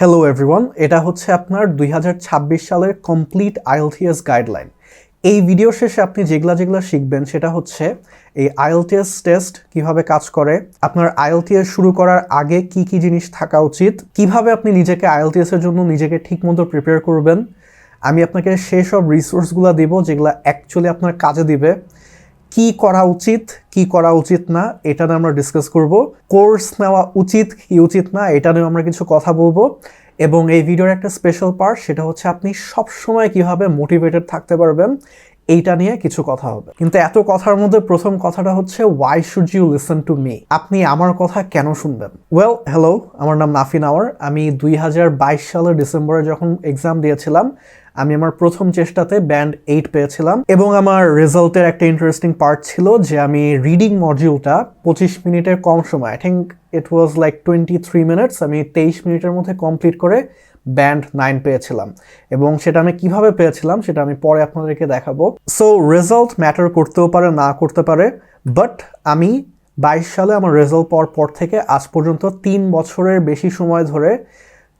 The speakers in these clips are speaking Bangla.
হ্যালো এভরিওয়ান, এটা হচ্ছে আপনার 2026 সালের কমপ্লিট আইএলটিএস গাইডলাইন। এই ভিডিও শেষে আপনি যেগুলা শিখবেন সেটা হচ্ছে এই আইএলটিএস টেস্ট কিভাবে কাজ করে, আপনার আইএলটিএস শুরু করার আগে কি কি জিনিস থাকা উচিত, কিভাবে আপনি নিজেকে আইএলটিএস এর জন্য নিজেকে ঠিকমতো প্রিপেয়ার করবেন। আমি আপনাকে সেই সব রিসোর্সগুলো দিব যেগুলো অ্যাকচুয়ালি আপনার কাজে দিবে। কি করা উচিত কি করা উচিত না এটা নিয়ে আমরা ডিসকাস করব। কোর্স নেওয়া উচিত কি উচিত না এটা নিয়ে আমরা কিছু কথা বলবো। এবং এই ভিডিওর একটা স্পেশাল পার্ট, সেটা হচ্ছে আপনি সবসময় কিভাবে মোটিভেটেড থাকতে পারবেন এইটা নিয়ে কিছু কথা হবে। কিন্তু এত কথার মধ্যে প্রথম কথাটা হচ্ছে why should you listen to me, আপনি আমার কথা কেন শুনবেন। ওয়েল, হ্যালো, আমার নাম নাফিন আওয়ার। আমি 2022 সালের ডিসেম্বরে যখন এক্সাম দিয়েছিলাম, আমি আমার প্রথম চেষ্টাতে ব্যান্ড 8 পেয়েছিলাম। এবং আমার রেজাল্টের একটা ইন্টারেস্টিং পার্ট ছিল যে আমি রিডিং মডিউলটা 25 মিনিটের কম সময়, I think it was like 23 minutes, আমি 23 মিনিটের মধ্যে কমপ্লিট করে ব্যান্ড 9 পেয়েছিলাম। এবং সেটা আমি কিভাবে পেয়েছিলাম সেটা আমি পরে আপনাদেরকে দেখাবো। সো রেজাল্ট ম্যাটার করতেও পারে, না করতে পারে, বাট আমি 22 সালে আমার রেজাল্ট পাওয়ার পর থেকে আজ পর্যন্ত 3 বছরের বেশি সময় ধরে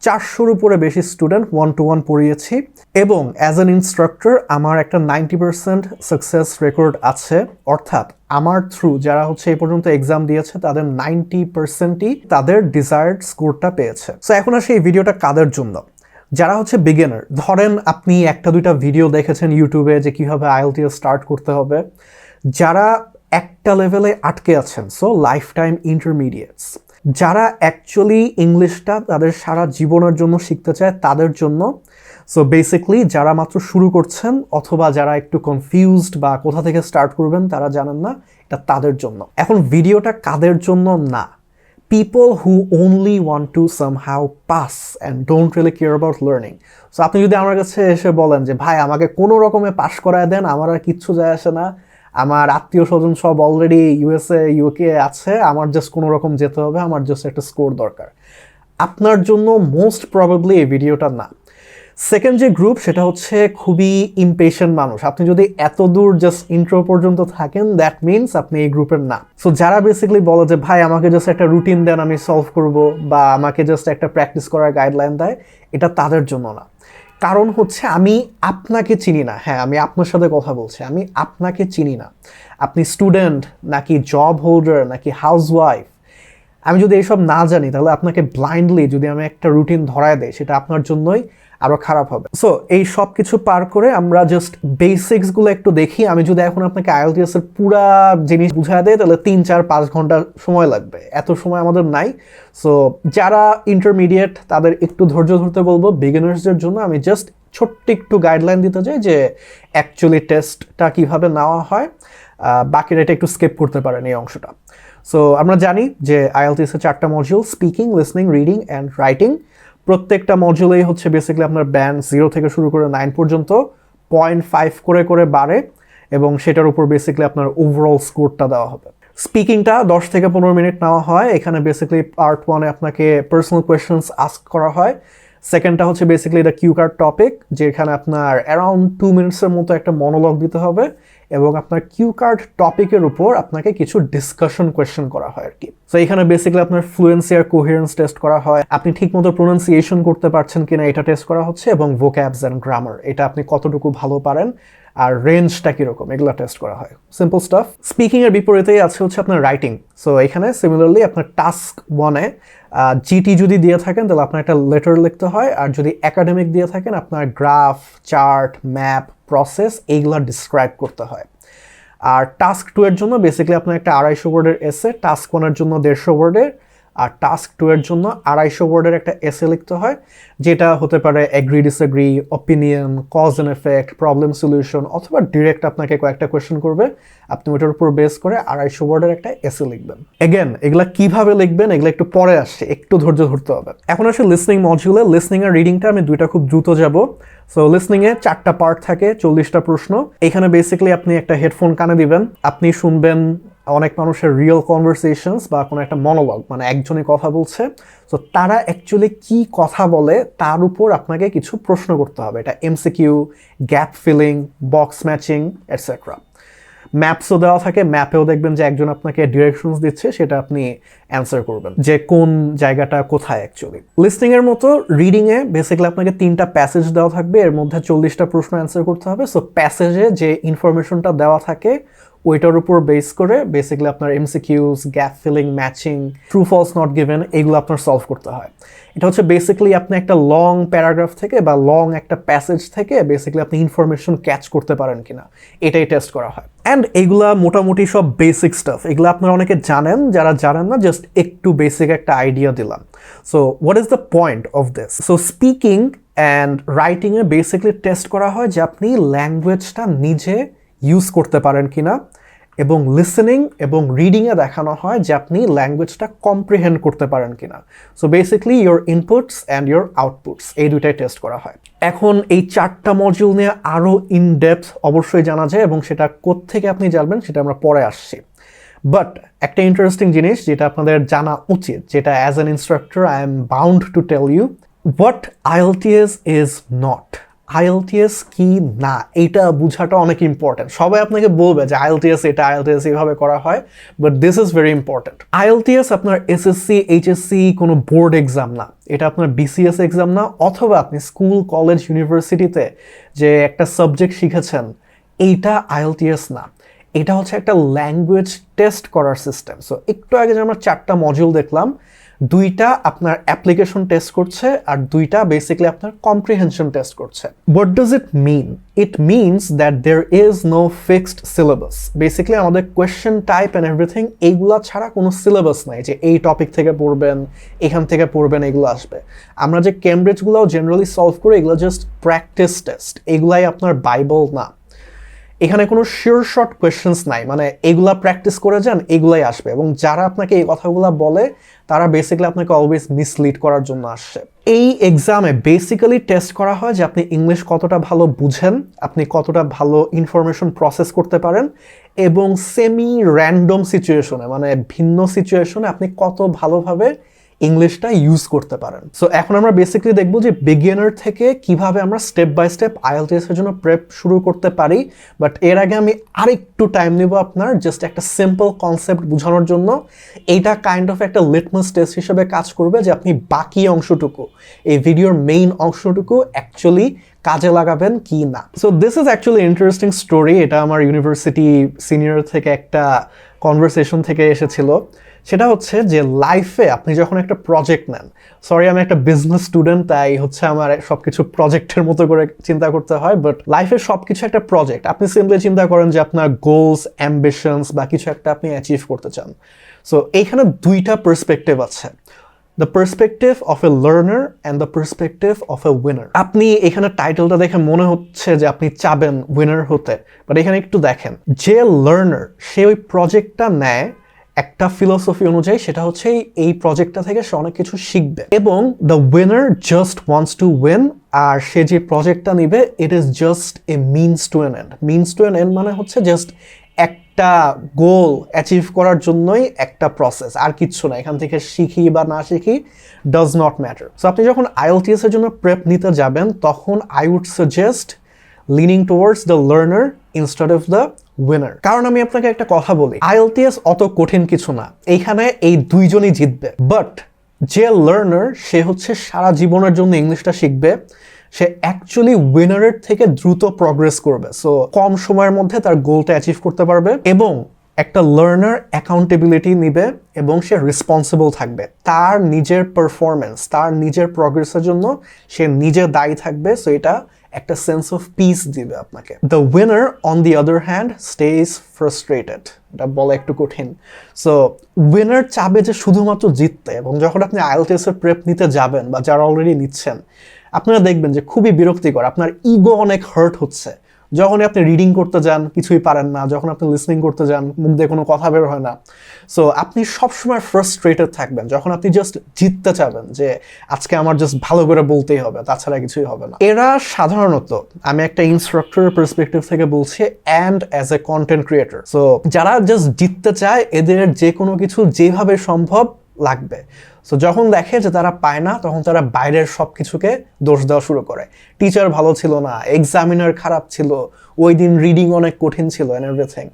400-র উপরে বেশি স্টুডেন্ট 1-to-1 পড়িয়েছি। এবং অ্যাজ অ্যান ইনস্ট্রাক্টর আমার একটা 90% সাকসেস রেকর্ড আছে। অর্থাৎ আমার থ্রু যারা হচ্ছে এই পর্যন্ত এক্সাম দিয়েছে তাদের 90%ই তাদের ডিজায়ার্ড স্কোরটা পেয়েছে। সো এখন আসে এই ভিডিওটা কাদের জন্য, যারা হচ্ছে বিগিনার। ধরেন আপনি একটা দুইটা ভিডিও দেখেছেন ইউটিউবে যে কিভাবে আইএলটিএস স্টার্ট করতে হবে। যারা একটা লেভেলে আটকে আছেন, সো লাইফ টাইম ইন্টারমিডিয়েটস, যারা অ্যাকচুয়ালি ইংলিশটা তাদের সারা জীবনের জন্য শিখতে চায় তাদের জন্য। সো বেসিকলি যারা মাত্র শুরু করছেন অথবা যারা একটু কনফিউজড বা কোথা থেকে স্টার্ট করবেন তারা জানেন না, এটা তাদের জন্য। এখন ভিডিওটা কাদের জন্য না, people who only want to somehow pass and don't really care about learning. So আপনি যদি আমার কাছে এসে বলেন যে ভাই আমাকে কোনো রকমে পাস করায় দেন, আমার আর কিচ্ছু যায় আসে না, আমার আত্মীয় স্বজন সব অলরেডি ইউএসএ ইউকে আছে, আমার জাস্ট কোনো রকম যেতে হবে, আমার জাস্ট একটা স্কোর দরকার, আপনার জন্য মোস্ট প্রবাবলি এই ভিডিওটা না। সেকেন্ড যে গ্রুপ সেটা হচ্ছে খুবই ইমপেশেন্ট মানুষ। আপনি যদি এত দূর জাস্ট ইন্ট্রো পর্যন্ত থাকেন দ্যাট মিনস আপনি এই গ্রুপের না। সো যারা বেসিক্যালি বলে যে ভাই আমাকে জাস্ট একটা রুটিন দেন আমি সলভ করব, বা আমাকে জাস্ট একটা প্র্যাকটিস করার গাইডলাইন দেয়, এটা তাদের জন্য না। কারণ হচ্ছে আমি আপনাকে চিনি না। হ্যাঁ, আমি আপনার সাথে কথা বলছি, আমি আপনাকে চিনি না। আপনি স্টুডেন্ট নাকি জব হোল্ডার নাকি হাউসওয়াইফ, আমি যদি এইসব না জানি তাহলে আপনাকে ব্লাইন্ডলি যদি আমি একটা রুটিন ধরায় দেই সেটা আপনার জন্যই আরো খারাপ হবে। সো এই সব কিছু পার করে আমরা জাস্ট বেসিক্সগুলো একটু দেখি। আমি যদি এখন আপনাকে আইএলটিএস এর পুরা জিনিস বুঝায় দেয় তাহলে 3-4-5 ঘন্টা সময় লাগবে, এত সময় আমাদের নাই। সো যারা ইন্টারমিডিয়েট তাদের একটু ধৈর্য ধরতে বলবো। বিগিনার্সদের জন্য আমি জাস্ট ছোট্ট একটু গাইডলাইন দিতে চাই যে অ্যাকচুয়ালি টেস্টটা কিভাবে নেওয়া হয়, বাকিটা এটা একটু স্কিপ করতে পারেন এই অংশটা। সো আমরা জানি যে আইএলটিএস এর 4টা module, speaking, listening, reading and writing. প্রত্যেকটা মডিউলেই হচ্ছে বেসিক্যালি আপনার ব্যান্ড 0 থেকে শুরু করে 9 পর্যন্ত 0.5 করে করে বাড়ে, এবং সেটার উপর বেসিক্যালি আপনার ওভারঅল স্কোরটা দেওয়া হবে। স্পিকিংটা 10 থেকে 15 মিনিট নেওয়া হয়। এখানে বেসিক্যালি পার্ট 1-এ আপনাকে পার্সোনাল কোয়েশ্চেন্স আস্ক করা হয়। সেকেন্ডটা হচ্ছে বেসিক্যালি এটা কিউ কার্ড টপিক, যেখানে আপনার অ্যারাউন্ড 2 মিনিটসের মতো একটা মনোলগ দিতে হবে, এবং আপনার কিউ কার্ড টপিকের উপর আপনাকে কিছু ডিসকাশন কোয়েশ্চেন করা হয় আর কি। সো এখানে বেসিক্যালি আপনার ফ্লুয়েন্সি আর কোহেরেন্স টেস্ট করা হয়, আপনি ঠিকমতো প্রোনাউন্সিয়েশন করতে পারছেন কিনা এটা টেস্ট করা হচ্ছে, এবং ভোক্যাবস অ্যান্ড গ্রামার, এটা আপনি কতটুকু ভালো পারেন আর রেঞ্জটা কিরকম, এগুলো টেস্ট করা হয়। Simple staff. স্পিকিং এর বিপরীতেই আছে হচ্ছে আপনার রাইটিং। সো এখানে সিমিলারলি আপনার টাস্ক 1-এ জিটি যদি দিয়ে থাকেন তাহলে আপনার একটা লেটার লিখতে হয়, আর যদি একাডেমিক দিয়ে থাকেন আপনার গ্রাফ, চার্ট, ম্যাপ, প্রসেস এইগুলো ডিসক্রাইব করতে হয়। আর টাস্ক 2 এর জন্য বেসিক্যালি আপনার একটা 250 ওয়ার্ডের এসে, টাস্ক 1 এর জন্য 150 ওয়ার্ডের, আর টাস্ক 2 এর জন্য 250 ওয়ার্ডের একটা এসে লিখতে হয়, যেটা হতে পারে agree, disagree, opinion, cause and effect, problem solution, অথবা ডিরেক্ট আপনাকে কয়েকটা কোয়েশ্চেন করবে, আপনি ওটার উপর বেস করে 250 ওয়ার্ডের একটা এসে লিখবেন। এগেন এগুলা কিভাবে লিখবেন এগুলো একটু পরে আসছে, একটু ধৈর্য ধরতে হবে। এখন আসে লিসনিং মডিউলে। লিসনিং আর রিডিংটা আমি দুইটা খুব দ্রুত যাব। সো লিসনিংয়ে 4টা পার্ট থাকে, 40টা প্রশ্ন। এখানে বেসিক্যালি আপনি একটা হেডফোন কানে দিবেন, আপনি শুনবেন অনেক মানুষের রিয়েল কনভারসেশনস বা কোনো একটা মনোলগ, মানে একজনই কথা বলছে, তো তারা অ্যাকচুয়ালি কি কথা বলে তার উপর আপনাকে কিছু প্রশ্ন করতে হবে। এটা MCQ, gap filling, box matching etcetera. ম্যাপসও দেওয়া থাকে, ম্যাপেও দেখবেন যে একজন আপনাকে ডিরেকশনস দিচ্ছে, সেটা আপনি অ্যান্সার করবেন যে কোন জায়গাটা কোথায় অ্যাকচুয়ালি। লিসনিং এর মতো রিডিং এ বেসিক্যালি আপনাকে 3টা প্যাসেজ দেওয়া থাকবে, এর মধ্যে 40টা প্রশ্ন অ্যান্সার করতে হবে। সো প্যাসেজে যে ইনফরমেশনটা দেওয়া থাকে ওইটার উপর বেস করে বেসিক্যালি আপনার MCQs, gap filling, matching, true false not given, এগুলো আপনার সলভ করতে হয়। এটা হচ্ছে বেসিক্যালি আপনি একটা লং প্যারাগ্রাফ থেকে বা লং একটা প্যাসেজ থেকে বেসিক্যালি আপনি ইনফরমেশন ক্যাচ করতে পারেন কিনা, এটাই টেস্ট করা হয়। অ্যান্ড এইগুলা মোটামুটি সব বেসিক স্টাফ, এগুলো আপনারা অনেকে জানেন, যারা জানেন না জাস্ট একটু বেসিক একটা আইডিয়া দিলাম। So what is the point of this? So speaking and রাইটিংয়ে বেসিক্যালি টেস্ট করা হয় যে আপনি ল্যাঙ্গুয়েজটা নিজে ইউজ করতে পারেন কিনা, এবং লিসেনিং এবং রিডিংয়ে দেখানো হয় যে আপনি ল্যাঙ্গুয়েজটা কম্প্রিহেন্ড করতে পারেন কিনা। So basically your inputs and your outputs, এই দুইটাই টেস্ট করা হয়। এখন এই 4টা মডিউল নিয়ে আরও ইন ডেপথ অবশ্যই জানা যায়, এবং সেটা কোত্থেকে আপনি জানবেন সেটা আমরা পরে আসছি। বাট একটা ইন্টারেস্টিং জিনিস যেটা আপনাদের জানা উচিত, যেটা as an instructor I am bound to tell you, what IELTS is not. IELTS কি না এইটা বোঝাটা অনেক ইম্পর্টেন্ট। সবাই আপনাকে বলবে যে IELTS এটা, IELTS এইভাবে করা হয়, but this is very important. IELTS আপনার SSC, HSC কোনো বোর্ড এক্সাম না, এটা আপনার BCS এক্সাম না, অথবা আপনি স্কুল, কলেজ, ইউনিভার্সিটিতে যে একটা সাবজেক্ট শিখেছেন এইটা IELTS না। এটা হচ্ছে একটা ল্যাঙ্গুয়েজ টেস্ট করার সিস্টেম। সো একটু আগে যে আমরা 4টা মডিউল দেখলাম, 2টা আপনার অ্যাপ্লিকেশন টেস্ট করছে আর 2টা বেসিক্যালি আপনার কম্প্রিহেনশন টেস্ট করছে। What does it mean? It means that there is no fixed syllabus. Basically আমাদের কোয়েশ্চেন টাইপ অ্যান্ড এভরিথিং এইগুলা ছাড়া কোনো সিলেবাস নাই যে এই টপিক থেকে পড়বেন, এখান থেকে পড়বেন, এগুলো আসবে। আমরা যে কেমব্রিজগুলোও জেনারেলি সলভ করি, এগুলো জাস্ট প্র্যাকটিস টেস্ট, এগুলাই আপনার বাইবেল না। এখানে কোনো শিওর শর্ট কোয়েশ্চেন্স নাই, মানে এগুলা প্র্যাকটিস করে যান এগুলাই আসবে। এবং যারা আপনাকে এই কথাগুলো বলে তারা বেসিক্যালি আপনাকে অলওয়েজ মিসলিড করার জন্য আসছে। এই এক্সামে বেসিক্যালি টেস্ট করা হয় যে আপনি ইংলিশ কতটা ভালো বুঝেন, আপনি কতটা ভালো ইনফরমেশন প্রসেস করতে পারেন, এবং সেমি র্যান্ডম সিচুয়েশনে মানে ভিন্ন সিচুয়েশনে আপনি কত ভালোভাবে ইংলিশটা ইউজ করতে পারেন। সো এখন আমরা বেসিক্যালি দেখবো যে বিগিনার থেকে কিভাবে আমরা স্টেপ বাই স্টেপ IELTS এর জন্য প্রেপ শুরু করতে পারি। বাট এর আগে আমি আরেকটু টাইম নেব আপনার জাস্ট একটা সিম্পল কনসেপ্ট বোঝানোর জন্য। এইটা কাইন্ড অফ একটা লিটমাস টেস্ট হিসেবে কাজ করবে যে আপনি বাকি অংশটুকু, এই ভিডিওর মেইন অংশটুকু অ্যাকচুয়ালি কাজে লাগাবেন কি না। So this is actually interesting story. এটা আমার ইউনিভার্সিটি সিনিয়র থেকে একটা কনভারসেশন থেকে এসেছিল। সেটা হচ্ছে যে লাইফে আপনি যখন একটা প্রজেক্ট নেন, সরি আমি একটা বিজনেস স্টুডেন্ট, তাই হচ্ছে আমার সবকিছু প্রজেক্টের মতো করে চিন্তা করতে হয়, বাট লাইফে সবকিছু একটা প্রজেক্ট। আপনি সিম্পলি চিন্তা করেন যে আপনার গোলস, অ্যাম্বিশনস বা কিছু একটা আপনি অ্যাচিভ করতে চান। সো এইখানে 2টা পার্সপেক্টিভ আছে, the perspective of A learner and the perspective of A winner. আপনি এখানে টাইটেলটা দেখে মনে হচ্ছে যে আপনি চাবেন উইনার হতে, বাট এখানে একটু দেখেন যে লার্নার সে ওই প্রজেক্টটা নেয় একটা ফিলোসফি অনুযায়ী, সেটা হচ্ছে এই প্রজেক্টটা থেকে সে অনেক কিছু শিখবে, এবং the winner just wants to win. আর সে যে প্রজেক্টটা নিবে it is just a means to an end. Means to an end মানে হচ্ছে জাস্ট একটা গোল অ্যাচিভ করার জন্যই একটা প্রসেস, আর কিচ্ছু না। এখান থেকে শিখি বা না শিখি ডাজ নট ম্যাটার। সো আপনি যখন IELTS এর জন্য প্রেপ নিতে যাবেন তখন I would suggest leaning towards the learner instead of the winner. কারণ আমি আপনাকে একটা কথা বলি, IELTS অত কঠিন কিছু না, এইখানে এই 2জনই জিতবে। বাট যে লার্নার সে হচ্ছে সারা জীবনের জন্য ইংলিশটা শিখবে, সে অ্যাকচুয়ালি উইনারের থেকে দ্রুত প্রগ্রেস করবে। সো কম সময়ের মধ্যে তার গোলটা অ্যাচিভ করতে পারবে, এবং একটা লার্নার অ্যাকাউন্টেবিলিটি নিবে এবং সে রেসপন্সিবল থাকবে। তার নিজের পারফরমেন্স, তার নিজের প্রগ্রেসের জন্য সে নিজে দায়ী থাকবে। সো এটা একটা সেন্স অফ পিস দিবে আপনাকে। The winner on the other hand stage frustrated. এটা বলা একটু কঠিন। সো উইনার চাবে যে শুধুমাত্র জিততে, এবং যখন আপনি IELTS এর প্রেপ নিতে যাবেন বা যারা অলরেডি নিচ্ছেন, আপনারা দেখবেন যে খুবই বিরক্তিকর, আপনার ইগো অনেক হার্ট হচ্ছে। যখনই আপনি রিডিং করতে যান কিছুই পারেন না, যখন আপনি লিসনিং করতে যান মুখ দিয়ে কোনো কথা বের হয় না। সো আপনি সবসময় ফ্রাস্ট্রেটেড থাকবেন যখন আপনি জাস্ট জিততে চাবেন, যে আজকে আমার জাস্ট ভালো করে বলতেই হবে, তাছাড়া কিছুই হবে না। এরা সাধারণত, আমি একটা ইনস্ট্রাক্টরের পার্সপেক্টিভ থেকে বলছি and as a content creator, so যারা জাস্ট জিততে চায় এদের যে কোনো কিছু যেভাবে সম্ভব লাগবে। সো যখন দেখে যে তারা পায় না, তখন তারা বাইরের সব কিছুকে দোষ দেওয়া শুরু করে। টিচার ভালো ছিল না, এক্সামিনার খারাপ ছিল, ওই দিন রিডিং অনেক কঠিন ছিল এন্ড এভরিথিং।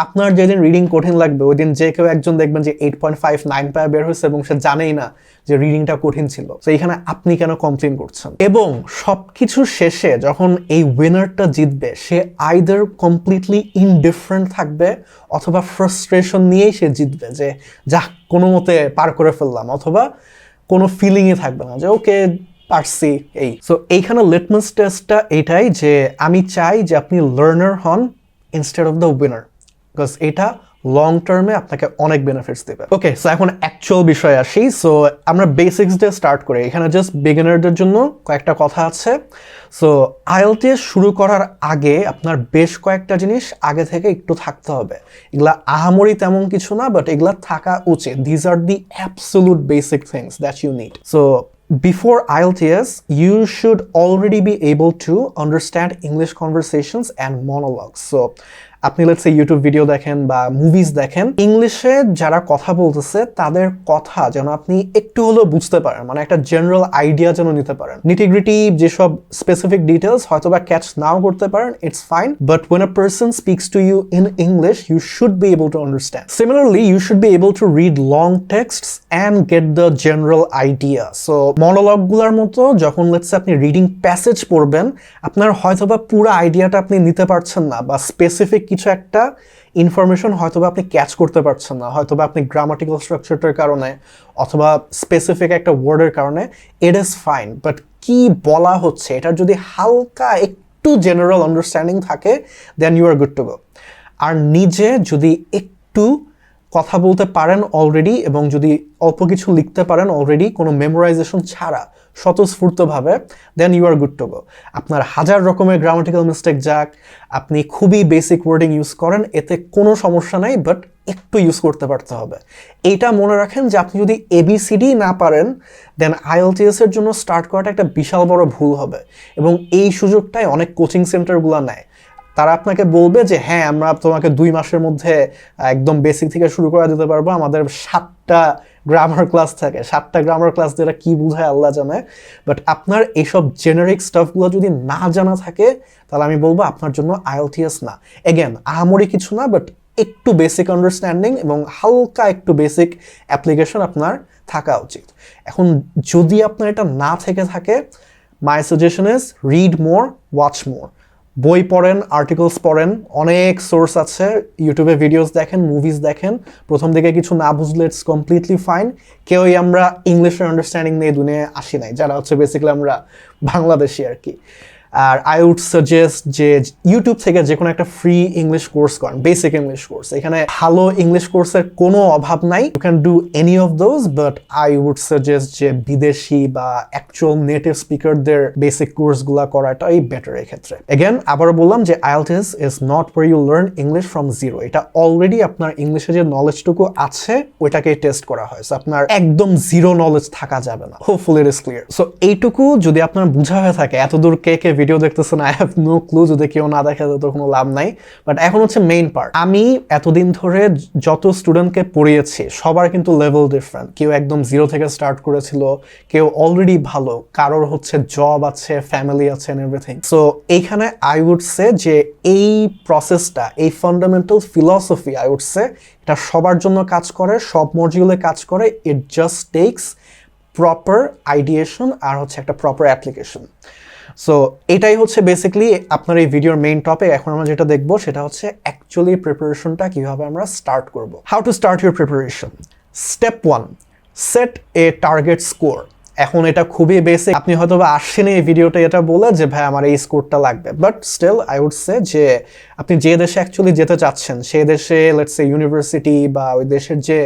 আপনার যেদিন রিডিং কঠিন লাগবে ওই দিন যে কেউ একজন দেখবেন যে 8.59 পায় বের হয়েছে এবং সে জানেই না যে রিডিংটা কঠিন ছিল। তো এখানে আপনি কেন কমপ্লেন করছেন? এবং সবকিছু শেষে যখন এই উইনারটা জিতবে, সে আইদার কমপ্লিটলি ইনডিফারেন্ট থাকবে অথবা ফ্রাস্ট্রেশন নিয়েই সে জিতবে, যে যা কোনো মতে পার করে ফেললাম, অথবা কোনো ফিলিংই থাকবে না যে ওকে পারছি এই। সো এইখানে লিটমাস টেস্টটা এটাই যে আমি চাই যে আপনি লার্নার হন instead of the winner, because এটা লং টার্মে আপনাকে অনেক বেনিফিটস দেবে। ওকে, সো এখন অ্যাকচুয়াল বিষয়ে আসি। সো আমরা বেসিক্স দিয়ে স্টার্ট করি। এখানে জাস্ট বিগিনারদের জন্য কয়েকটা কথা আছে। সো আইএলটিএস শুরু করার আগে আপনার বেশ কয়েকটা জিনিস আগে থেকে একটু থাকতে হবে। এগুলা আহামরি তেমন কিছু না, বাট এগুলা থাকা উচিত। These are the absolute basic things that you need. So before IELTS, you should already be able to understand English conversations and monologues. So আপনি লেটস সে ইউটিউব ভিডিও দেখেন বা মুভিজ দেখেন, ইংলিশে যারা কথা বলতেছে তাদের কথা যেন আপনি একটু হলেও বুঝতে পারেন, মানে একটা জেনারেল আইডিয়া যেন নিতে পারেন। নিটিগ্রিটি যেসব স্পেসিফিক ডিটেলস হয়তো বা ক্যাচ নাও করতে পারেন, it's fine, but when a person speaks to you in English, you should be able to understand. Similarly, you should be able to read long texts and get the general idea. So monologue গুলার মতো যখন লেটস আপনি রিডিং প্যাসেজ পড়বেন, আপনার হয়তো বা পুরো আইডিয়াটা আপনি নিতে পারছেন না, বা স্পেসিফিক কিছু একটা ইনফরমেশন হয়তোবা আপনি ক্যাচ করতে পারছেন না, হয়তোবা আপনি গ্রামাটিক্যাল স্ট্রাকচারটার কারণে অথবা স্পেসিফিক একটা ওয়ার্ডের কারণে, ইট ইজ ফাইন। বাট কি বলা হচ্ছে এটার যদি হালকা একটু জেনারেল আন্ডারস্ট্যান্ডিং থাকে, then you are good to go. আর নিজে যদি একটু কথা বলতে পারেন অলরেডি, এবং যদি অল্প কিছু লিখতে পারেন অলরেডি কোনো মেমোরাইজেশন ছাড়া স্বতঃস্ফূর্তভাবে, then you are good to go. আপনার হাজার রকমের গ্রামাটিক্যাল মিস্টেক যাক, আপনি খুবই বেসিক ওয়ার্ডিং ইউজ করেন, এতে কোনো সমস্যা নাই, বাট একটু ইউজ করতে পারতে হবে। এইটা মনে রাখেন যে আপনি যদি এবিসিডি না পারেন, দেন আইএলটিএস এর জন্য স্টার্ট করাটা একটা বিশাল বড় ভুল হবে। এবং এই সুযোগটাই অনেক কোচিং সেন্টারগুলো নেয়। তারা আপনাকে বলবে যে হ্যাঁ, আমরা তোমাকে 2 মাসের মধ্যে একদম বেসিক থেকে শুরু করে দিতে পারবো, আমাদের 7টা গ্রামার ক্লাস থাকে। 7টা গ্রামার ক্লাস যেটা কি বোঝায় আল্লাহ জানে। বাট আপনার এইসব জেনারিক স্টাফগুলো যদি না জানা থাকে, তাহলে আমি বলবো আপনার জন্য আইএলটিএস না। এগেন, আহামরি কিছু না, বাট একটু বেসিক আন্ডারস্ট্যান্ডিং এবং হালকা একটু বেসিক অ্যাপ্লিকেশন আপনার থাকা উচিত। এখন যদি আপনার এটা না থেকে থাকে, মাই suggestion is read more, watch মোর। বই পড়েন, আর্টিকেলস পড়েন, অনেক সোর্স আছে, ইউটিউবে ভিডিওস দেখেন, মুভিজ দেখেন। প্রথম দিকে কিছু না বুঝলে ইটস কমপ্লিটলি ফাইন। কেউই আমরা ইংলিশের আন্ডারস্ট্যান্ডিং নিয়ে দুনিয়ায় আসি নাই, যারা হচ্ছে বেসিক্যালি আমরা বাংলাদেশি আর কি। আর আই উড সাজেস্ট যে ইউটিউব থেকে যে কোনো একটা ফ্রি ইংলিশ কোর্স করেন, বেসিক ইংলিশ কোর্স। এখানে ভালো ইংলিশ কোর্সের কোনো অভাব নাই, you can do any of those, but I would suggest যে বিদেশি বা অ্যাকচুয়াল নেটিভ স্পিকারদের বেসিক কোর্সগুলো করাটাই বেটার এক্ষেত্রে। এগেন আবারও বললাম যে IELTS is not where you learn English from zero. এটা অলরেডি আপনার ইংলিশে যে নলেজটুকু আছে ওইটাকে টেস্ট করা হয়। সো আপনার একদম জিরো নলেজ থাকা যাবে না। Hopefully it is clear. So এইটুকু যদি আপনার বোঝা হয়ে থাকে, এতদূর কে কে ভিডিও দেখতেছেন আই হ্যাভ নো ক্লু, যদি কেউ না দেখে তো কোনো লাভ নাই। বাট এখন হচ্ছে মেইন পার্ট। আমি এতদিন ধরে যত স্টুডেন্টকে পড়িয়েছি সবার কিন্তু লেভেল ডিফারেন্ট। কেউ একদম জিরো থেকে স্টার্ট করেছিল, কেউ অলরেডি ভালো, কারোর হচ্ছে জব আছে, ফ্যামিলি আছে এন্ড এভরিথিং। সো এইখানে আই উড সে যে এই প্রসেসটা, এই fundamental philosophy I would say এটা সবার জন্য কাজ করে, সব মডিউলে কাজ করে। It just takes proper ideation আর হচ্ছে একটা প্রপার অ্যাপ্লিকেশন। সো এটাই হচ্ছে বেসিক্যালি আপনার এই ভিডিওর মেইন টপিক। এখন আমরা যেটা দেখবো সেটা হচ্ছে অ্যাকচুয়ালি প্রিপারেশনটা কিভাবে আমরা স্টার্ট করব। How to start your preparation. Step 1, set a target score. এখন এটা খুবই বেসিক, আপনি হয়তো বা আসছেন এই ভিডিওটা এটা বলে যে ভাই আমার এই স্কোরটা লাগবে, but still I would say যে আপনি যে দেশে অ্যাকচুয়ালি যেতে চাচ্ছেন সেই দেশে লেটস সে ইউনিভার্সিটি বা ওই দেশের যে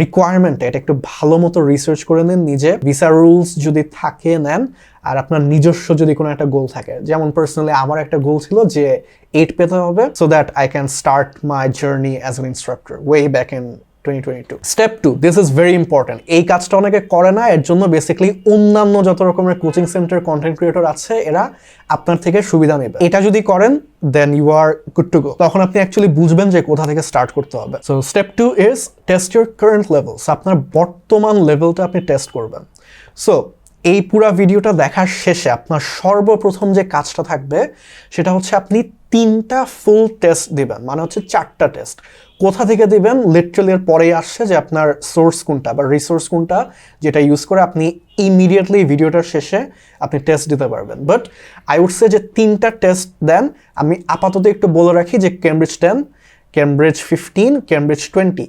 রিকোয়ারমেন্ট, এটা একটু ভালো মতো রিসার্চ করে নিন নিজে। ভিসা রুলস যদি থাকে নেন, আর আপনার নিজস্ব যদি কোনো একটা গোল থাকে, যেমন পার্সোনালি আমার একটা গোল ছিল যে 8 পেতে হবে, so that I can start my journey as an instructor way back in 2022 step 2, this is very important. এই কাজটা অনেকে করে না, এর জন্য বেসিক্যালি অন্যান্য যত রকমের কোচিং সেন্টার কন্টেন্ট ক্রিয়েটর আছে এরা আপনার থেকে সুবিধা নেবে। এটা যদি করেন then you are good to go. তখন আপনি অ্যাকচুয়ালি বুঝবেন যে কোথা থেকে স্টার্ট করতে হবে। So step 2 is test your current levels. আপনার বর্তমান লেভেলটা আপনি টেস্ট করবেন। সো এই পুরো ভিডিওটা দেখার শেষে আপনার সর্বপ্রথম যে কাজটা থাকবে সেটা হচ্ছে আপনি 3টা ফুল টেস্ট দিবেন, মানে হচ্ছে 4টা টেস্ট। কোথা থেকে দিবেন লিটারালি এর পরেই আসছে যে আপনার সোর্স কোনটা বা রিসোর্স কোনটা, যেটা ইউজ করে আপনি ইমিডিয়েটলি ভিডিওটার শেষে আপনি টেস্ট দিতে পারবেন। বাট আই উড সে যে 3টা টেস্ট দেন। আমি আপাতত একটু বলে রাখি যে কেমব্রিজ 10, কেমব্রিজ 15, কেমব্রিজ 20,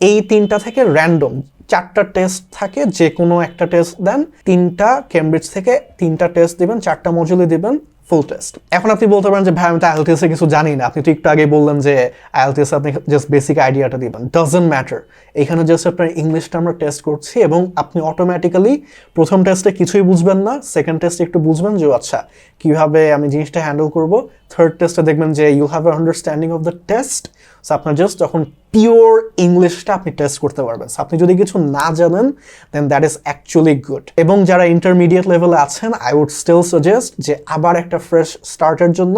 এই 3টা থেকে র্যান্ডম 4টা টেস্ট থাকে, যে কোনো একটা টেস্ট দেন। 3টা কেমব্রিজ থেকে 3টা টেস্ট দিবেন, 4টা মডিউলে দিবেন ফুল টেস্ট। এখন আপনি বলতে পারেন যে ভাই আমি তো IELTS এ কিছু জানি না। আপনি তো একটু আগে বললেন যে IELTS আপনি জাস্ট বেসিক আইডিয়াটা দিবেন। ডাজন্ট ম্যাটার, এখানে জাস্ট আপনার ইংলিশটা আমরা টেস্ট করছি এবং আপনি অটোমেটিক্যালি প্রথম টেস্টে কিছুই বুঝবেন না, সেকেন্ড টেস্টে একটু বুঝবেন যে আচ্ছা কীভাবে আমি জিনিসটা হ্যান্ডেল করব। থার্ড টেস্টে দেখবেন যে you have a understanding of the test. So আপনার জাস্ট তখন পিওর ইংলিশটা আপনি টেস্ট করতে পারবেন। সো আপনি যদি কিছু না জানেন দেন দ্যাট ইজ অ্যাকচুয়ালি গুড। এবং যারা ইন্টারমিডিয়েট লেভেলে আছেন আই উড স্টিল সাজেস্ট যে আবার একটা ফ্রেশ স্টার্টের জন্য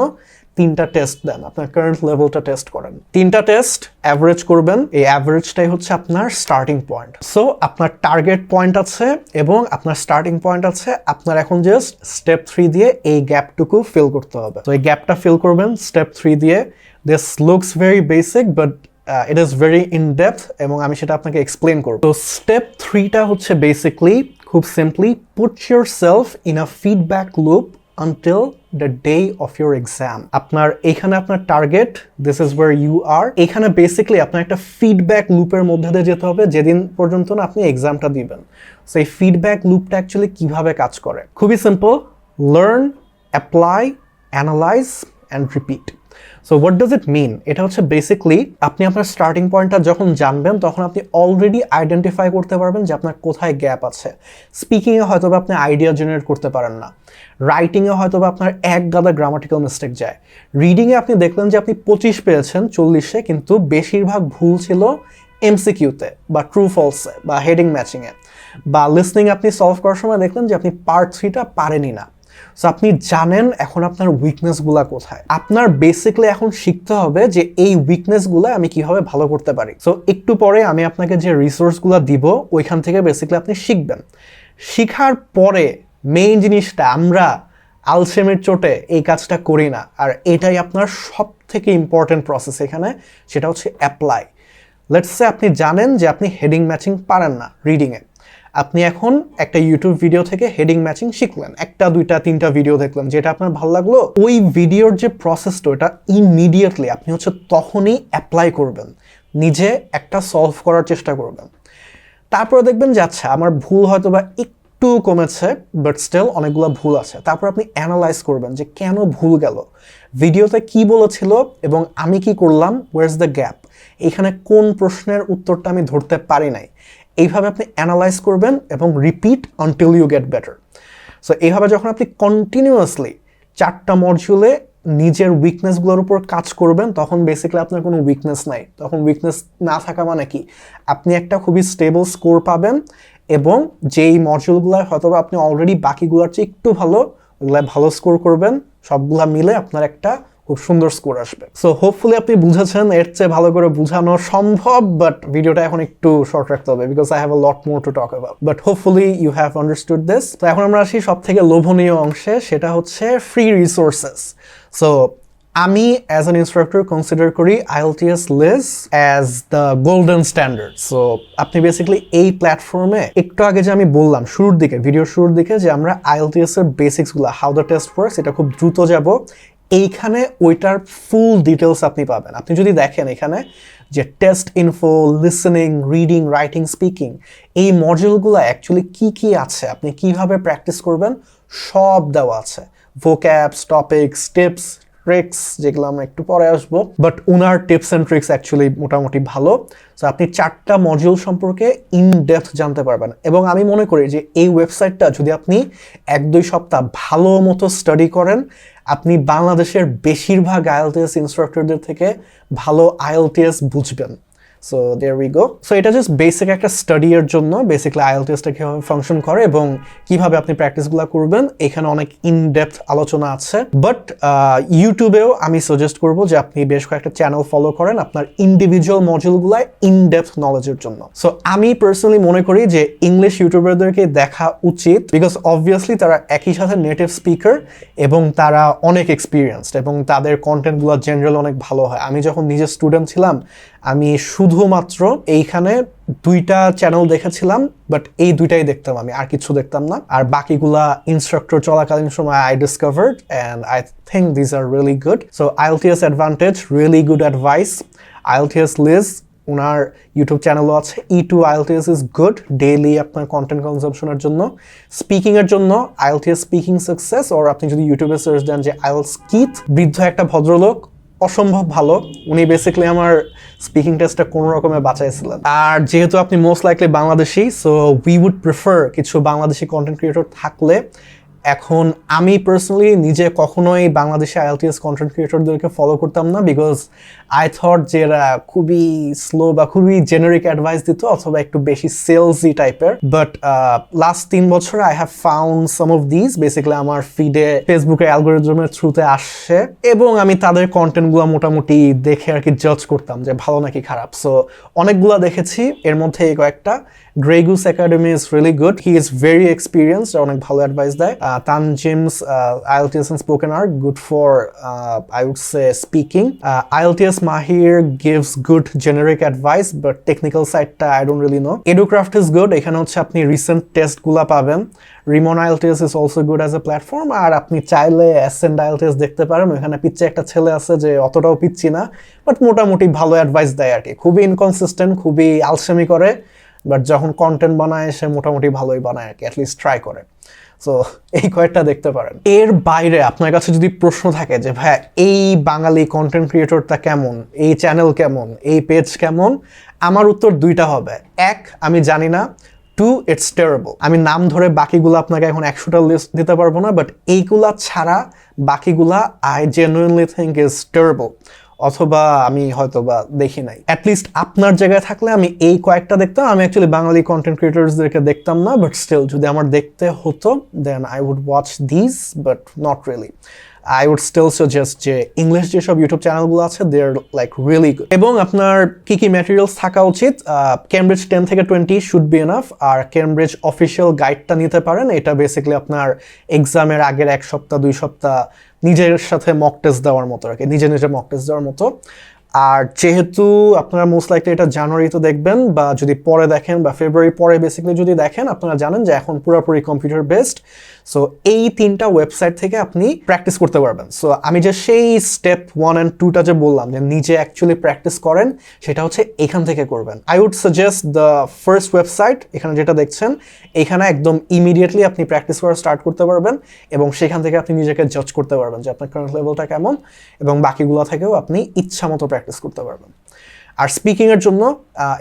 3টা টেস্ট দেন, আপনার কারেন্ট লেভেলটা টেস্ট করেন। 3টা টেস্ট অ্যাভারেজ করবেন, এই অ্যাভারেজটাই হচ্ছে আপনার স্টার্টিং পয়েন্ট। সো আপনার টার্গেট পয়েন্ট আছে এবং আপনার স্টার্টিং পয়েন্ট আছে। আপনার এখন জাস্ট স্টেপ 3 দিয়ে এই গ্যাপটুকু ফিল করতে হবে। তো এই গ্যাপটা ফিল করবেন স্টেপ 3 দিয়ে। This looks very basic but it is very in depth এবং আমি সেটা আপনাকে এক্সপ্লেন করব। তো স্টেপ 3টা হচ্ছে বেসিকলি খুব simply put yourself in a feedback loop until the day of your exam. আপনার এখানে আপনার target, this is where you are. এখানে বেসিক্যালি আপনার একটা ফিডব্যাক লুপের মধ্যে দিয়ে যেতে হবে যেদিন পর্যন্ত না আপনি এক্সামটা দিবেন। সো এই ফিডব্যাক লুপটা অ্যাকচুয়ালি কিভাবে কাজ করে, খুবই simple. Learn, apply, analyse and repeat. So what does it mean? এটা হচ্ছে বেসিকলি আপনি আপনার স্টার্টিং পয়েন্টটা যখন জানবেন তখন আপনি অলরেডি আইডেন্টিফাই করতে পারবেন যে আপনার কোথায় গ্যাপ আছে। স্পিকিংয়ে হয়তো বা আপনি আইডিয়া জেনারেট করতে পারেন না, রাইটিংয়ে হয়তো বা আপনার এক গাদা গ্রামাটিক্যাল মিস্টেক যায়, রিডিংয়ে আপনি দেখলেন যে আপনি 25 পেয়েছেন 40-এ, কিন্তু বেশিরভাগ ভুল ছিল MCQতে বা ট্রু ফলসে বা হেডিং ম্যাচিংয়ে, বা লিসনিং আপনি সলভ করার সময় দেখলেন যে আপনি পার্ট 3টা পারেনই না। সো আপনি জানেন এখন আপনার উইকনেসগুলো কোথায়। আপনার বেসিক্যালি এখন শিখতে হবে যে এই উইকনেসগুলো আমি কিভাবে ভালো করতে পারি। সো একটু পরে আমি আপনাকে যে রিসোর্সগুলো দিব ওইখান থেকে বেসিক্যালি আপনি শিখবেন। শিখার পরে মেইন জিনিসটা, আমরা আলসেমির চোটে এই কাজটা করি না, আর এটাই আপনার সব থেকে ইম্পর্টেন্ট প্রসেস এখানে, সেটা হচ্ছে অ্যাপ্লাই। লেটস সে আপনি জানেন যে আপনি হেডিং ম্যাচিং পারেন না রিডিংয়ে। আপনি এখন একটা ইউটিউব ভিডিও থেকে হেডিং ম্যাচিং শিখলেন, 1টা 2টা 3টা ভিডিও দেখলেন, যেটা আপনার ভালো লাগলো, ওই ভিডিওর যে প্রসেসটা ওটা ইমিডিয়েটলি আপনি হচ্ছে তখনই অ্যাপ্লাই করবেন, নিজে একটা সলভ করার চেষ্টা করবেন। তারপরে দেখবেন যে আচ্ছা আমার ভুল হয়তো বা একটু কমেছে বাট স্টিল অনেকগুলো ভুল আছে। তারপর আপনি অ্যানালাইজ করবেন যে কেন ভুল গেল, ভিডিওতে কি বলেছিল এবং আমি কি করলাম, ওয়ার ইজ দ্য গ্যাপ, এখানে কোন প্রশ্নের উত্তরটা আমি ধরতে পারি নাই। এইভাবে আপনি অ্যানালাইজ করবেন এবং repeat until you get better. So এইভাবে যখন আপনি কন্টিনিউয়াসলি 4টা মডিউলে নিজের উইকনেসগুলোর উপর কাজ করবেন তখন বেসিক্যালি আপনার কোনো উইকনেস নাই। তখন উইকনেস না থাকা মানে কি, আপনি একটা খুবই স্টেবল স্কোর পাবেন এবং যেই মডিউলগুলো হয়তো আপনি অলরেডি বাকিগুলোর চেয়ে একটু ভালো, ওগুলো ভালো স্কোর করবেন, সবগুলা মিলে আপনার একটা খুব সুন্দর স্কোর আসবে। সো হোপফুলি আপনি বুঝেছেন, এর চেয়ে ভালো করে বোঝানো সম্ভব, বাট ভিডিওটা এখন একটু শর্ট রাখতে হবে because I have a lot more to talk about, but hopefully you have understood this. তো এখন আমরা আসি সব থেকে লোভনীয় অংশে, সেটা হচ্ছে ফ্রি রিসোর্সেস। সো আমি অ্যাজ অ্যান ইনস্ট্রাক্টর কনসিডার করি IELTS LIS as the golden standard. So আপনি বেসিক্যালি এই প্ল্যাটফর্মে, একটু আগে যে আমি বললাম শুরুর দিকে, ভিডিওর শুরুর দিকে, যে আমরা IELTS এর বেসিক্সগুলো, হাউ দ্য টেস্ট ওয়ার্কস, এটা খুব দ্রুত যাব, এইখানে ওইটার ফুল ডিটেলস আপনি পাবেন। আপনি যদি দেখেন এখানে যে test info, listening, reading, writing, speaking, এই মডিউলগুলো অ্যাকচুয়ালি কি কি আছে, আপনি কিভাবে প্র্যাকটিস করবেন সব দেওয়া আছে। ভোক্যাবস, টপিকস, টিপস, ট্রিক্স, যেগুলো আমরা একটু পরে আসবো, but owner tips and tricks actually মোটামুটি ভালো। সো আপনি 4টা মডিউল সম্পর্কে ইন ডেপথ জানতে পারবেন। এবং আমি মনে করি যে এই ওয়েবসাইটটা যদি আপনি 1-2 সপ্তাহ ভালো মতো স্টাডি করেন, আপনি বাংলাদেশের বেশিরভাগ IELTS ইনস্ট্রাক্টরদের থেকে ভালো IELTS বুঝবেন। So there we go. So এটা জাস্ট বেসিক একটা স্টাডি এর জন্য, বেসিক্যালি আইএলটিএসটা কিভাবে ফাংশন করে এবং কিভাবে আপনি প্র্যাকটিসগুলো করবেন, এখানে অনেক ইন ডেপথ আলোচনা আছে। বাট ইউটিউবেও আমি সাজেস্ট করবো যে আপনি বেশ কয়েকটা চ্যানেল ফলো করেন আপনার ইন্ডিভিজুয়াল মডিউলগুলো ইন ডেপথ নলেজের জন্য। সো আমি পার্সোনালি মনে করি যে ইংলিশ ইউটিউবারদেরকে দেখা উচিত, বিকজ অবভিয়াসলি তারা একই সাথে নেটিভ স্পিকার এবং তারা অনেক এক্সপিরিয়েন্সড এবং তাদের কন্টেন্টগুলো জেনারেল অনেক ভালো হয়। আমি যখন নিজে স্টুডেন্ট ছিলাম আমি শুধুমাত্র এইখানে 2টা চ্যানেল দেখেছিলাম, বাট এই 2টাই দেখতাম আমি, আর কিছু দেখতাম না। আর বাকিগুলা ইনস্ট্রাক্টর চলাকালীন সময় I discovered and I think this are really good. So IELTS advantage, really good advice. IELTS Liz, ওনার ইউটিউব চ্যানেলও আছে। E2 IELTS is good daily আপনার কন্টেন্ট কনজাম্পশনের জন্য। স্পিকিংয়ের জন্য IELTS স্পিকিং সাকসেস, ওর আপনি যদি ইউটিউবে সার্চ দেন যে আইএলস কিথ, বৃদ্ধ একটা ভদ্রলোক, অসম্ভব ভালো। উনি বেসিক্যালি আমার স্পিকিং টেস্টটা কোনো রকমে বাঁচাইছিলেন। আর যেহেতু আপনি most likely Bangladeshi, so we would prefer কিছু বাংলাদেশি কন্টেন্ট ক্রিয়েটর থাকলে। এখন আমি পার্সোনালি নিজে কখনোই বাংলাদেশি আইএলটিএস কন্টেন্ট ক্রিয়েটরদেরকে ফলো করতাম না, বিকজ আই থট যে এরা খুবই স্লো বা খুবই জেনারিক অ্যাডভাইস দিত অথবা একটু বেশি সেলসি টাইপের। বাট লাস্ট 3 বছরে I have found some of this, basically আমার ফিডে ফেসবুকের অ্যালগোরিদমের থ্রুতে আসছে এবং আমি তাদের কন্টেন্টগুলো মোটামুটি দেখে আর কি জাজ করতাম যে ভালো নাকি খারাপ। সো অনেকগুলো দেখেছি, এর মধ্যে এই কয়েকটা। Grey Goose Academy is really good. He is very experienced, অনেক ভালো অ্যাডভাইস দেয়। Tanjim's IELTS and Spoken are good for I would say speaking. IELTS Mahir gives good generic advice, but technical side I don't really know. EduCraft is good. এখানে হচ্ছে আপনি রিসেন্ট টেস্ট গুলা পাবেন। Rimon IELTS is also good as a platform. আর আপনি চাইলে Ascend IELTS দেখতে পারেন, ওখানে পিচ্ছে একটা ছেলে আছে যে অতটাও পিচ্ছি না, বাট মোটামুটি ভালো অ্যাডভাইস দেয় আর কি। খুবই ইনকনসিস্টেন্ট, খুবই আলসেমি করে, বাট যখন কন্টেন্ট বানায় সে মোটামুটি ভালোই বানায় আর কি, অ্যাটলিস্ট ট্রাই করে। সো এই কয়েকটা দেখতে পারেন। এর বাইরে আপনার কাছে যদি প্রশ্ন থাকে যে ভাই এই বাঙালি কন্টেন্ট ক্রিয়েটরটা কেমন, এই চ্যানেল কেমন, এই পেজ কেমন, আমার উত্তর 2টা হবে। 1, আমি জানি না। 2, ইটস টেরেবল। আমি নাম ধরে বাকিগুলো আপনাকে এখন 100টা লিস্ট দিতে পারবো না, বাট এইগুলা ছাড়া বাকিগুলা I genuinely think is terrible, অথবা আমি হয়তো বা দেখি নাই। অ্যাটলিস্ট আপনার জায়গায় থাকলে আমি এই কয়েকটা দেখতাম। আমি অ্যাকচুয়ালি বাঙালি কন্টেন্ট ক্রিয়েটরসদেরকে দেখতাম না, বাট স্টিল যদি আমার দেখতে হতো then I would watch this, but not really. I would still suggest যে ইংলিশ যেসব ইউটিউব চ্যানেলগুলো আছে they are like really good. এবং আপনার কি কি ম্যাটেরিয়ালস থাকা উচিত, কেমব্রিজ 10 থেকে 20 শুড বি এনাফ। আর কেমব্রিজ অফিসিয়াল গাইডটা নিতে পারেন, এটা বেসিক্যালি আপনার এক্সামের আগের 1 সপ্তাহ 2 সপ্তাহ নিজের সাথে মক টেস্ট দেওয়ার মতো আর কি, নিজে মক টেস্ট দেওয়ার মতো। আর যেহেতু আপনারা মোস্ট লাইকলি এটা জানুয়ারিতে দেখবেন, বা যদি পরে দেখেন বা ফেব্রুয়ারি পরে বেসিক্যালি যদি দেখেন, আপনারা জানেন যে এখন পুরোপুরি কম্পিউটার বেসড। সো এই 3টা ওয়েবসাইট থেকে আপনি প্র্যাকটিস করতে পারবেন। সো আমি যে সেই স্টেপ 1 and 2টা যে বললাম যে নিজে অ্যাকচুয়ালি প্র্যাকটিস করেন, সেটা হচ্ছে এখান থেকে করবেন। I would suggest the first website, এখানে যেটা দেখছেন, এখানে একদম ইমিডিয়েটলি আপনি প্র্যাকটিস করা স্টার্ট করতে পারবেন এবং সেখান থেকে আপনি নিজেকে জাজ করতে পারবেন যে আপনার কারেন্ট লেভেলটা কেমন, এবং বাকিগুলো থেকেও আপনি ইচ্ছা মতো প্র্যাকটিস করতে পারবেন। আর স্পিকিংয়ের জন্য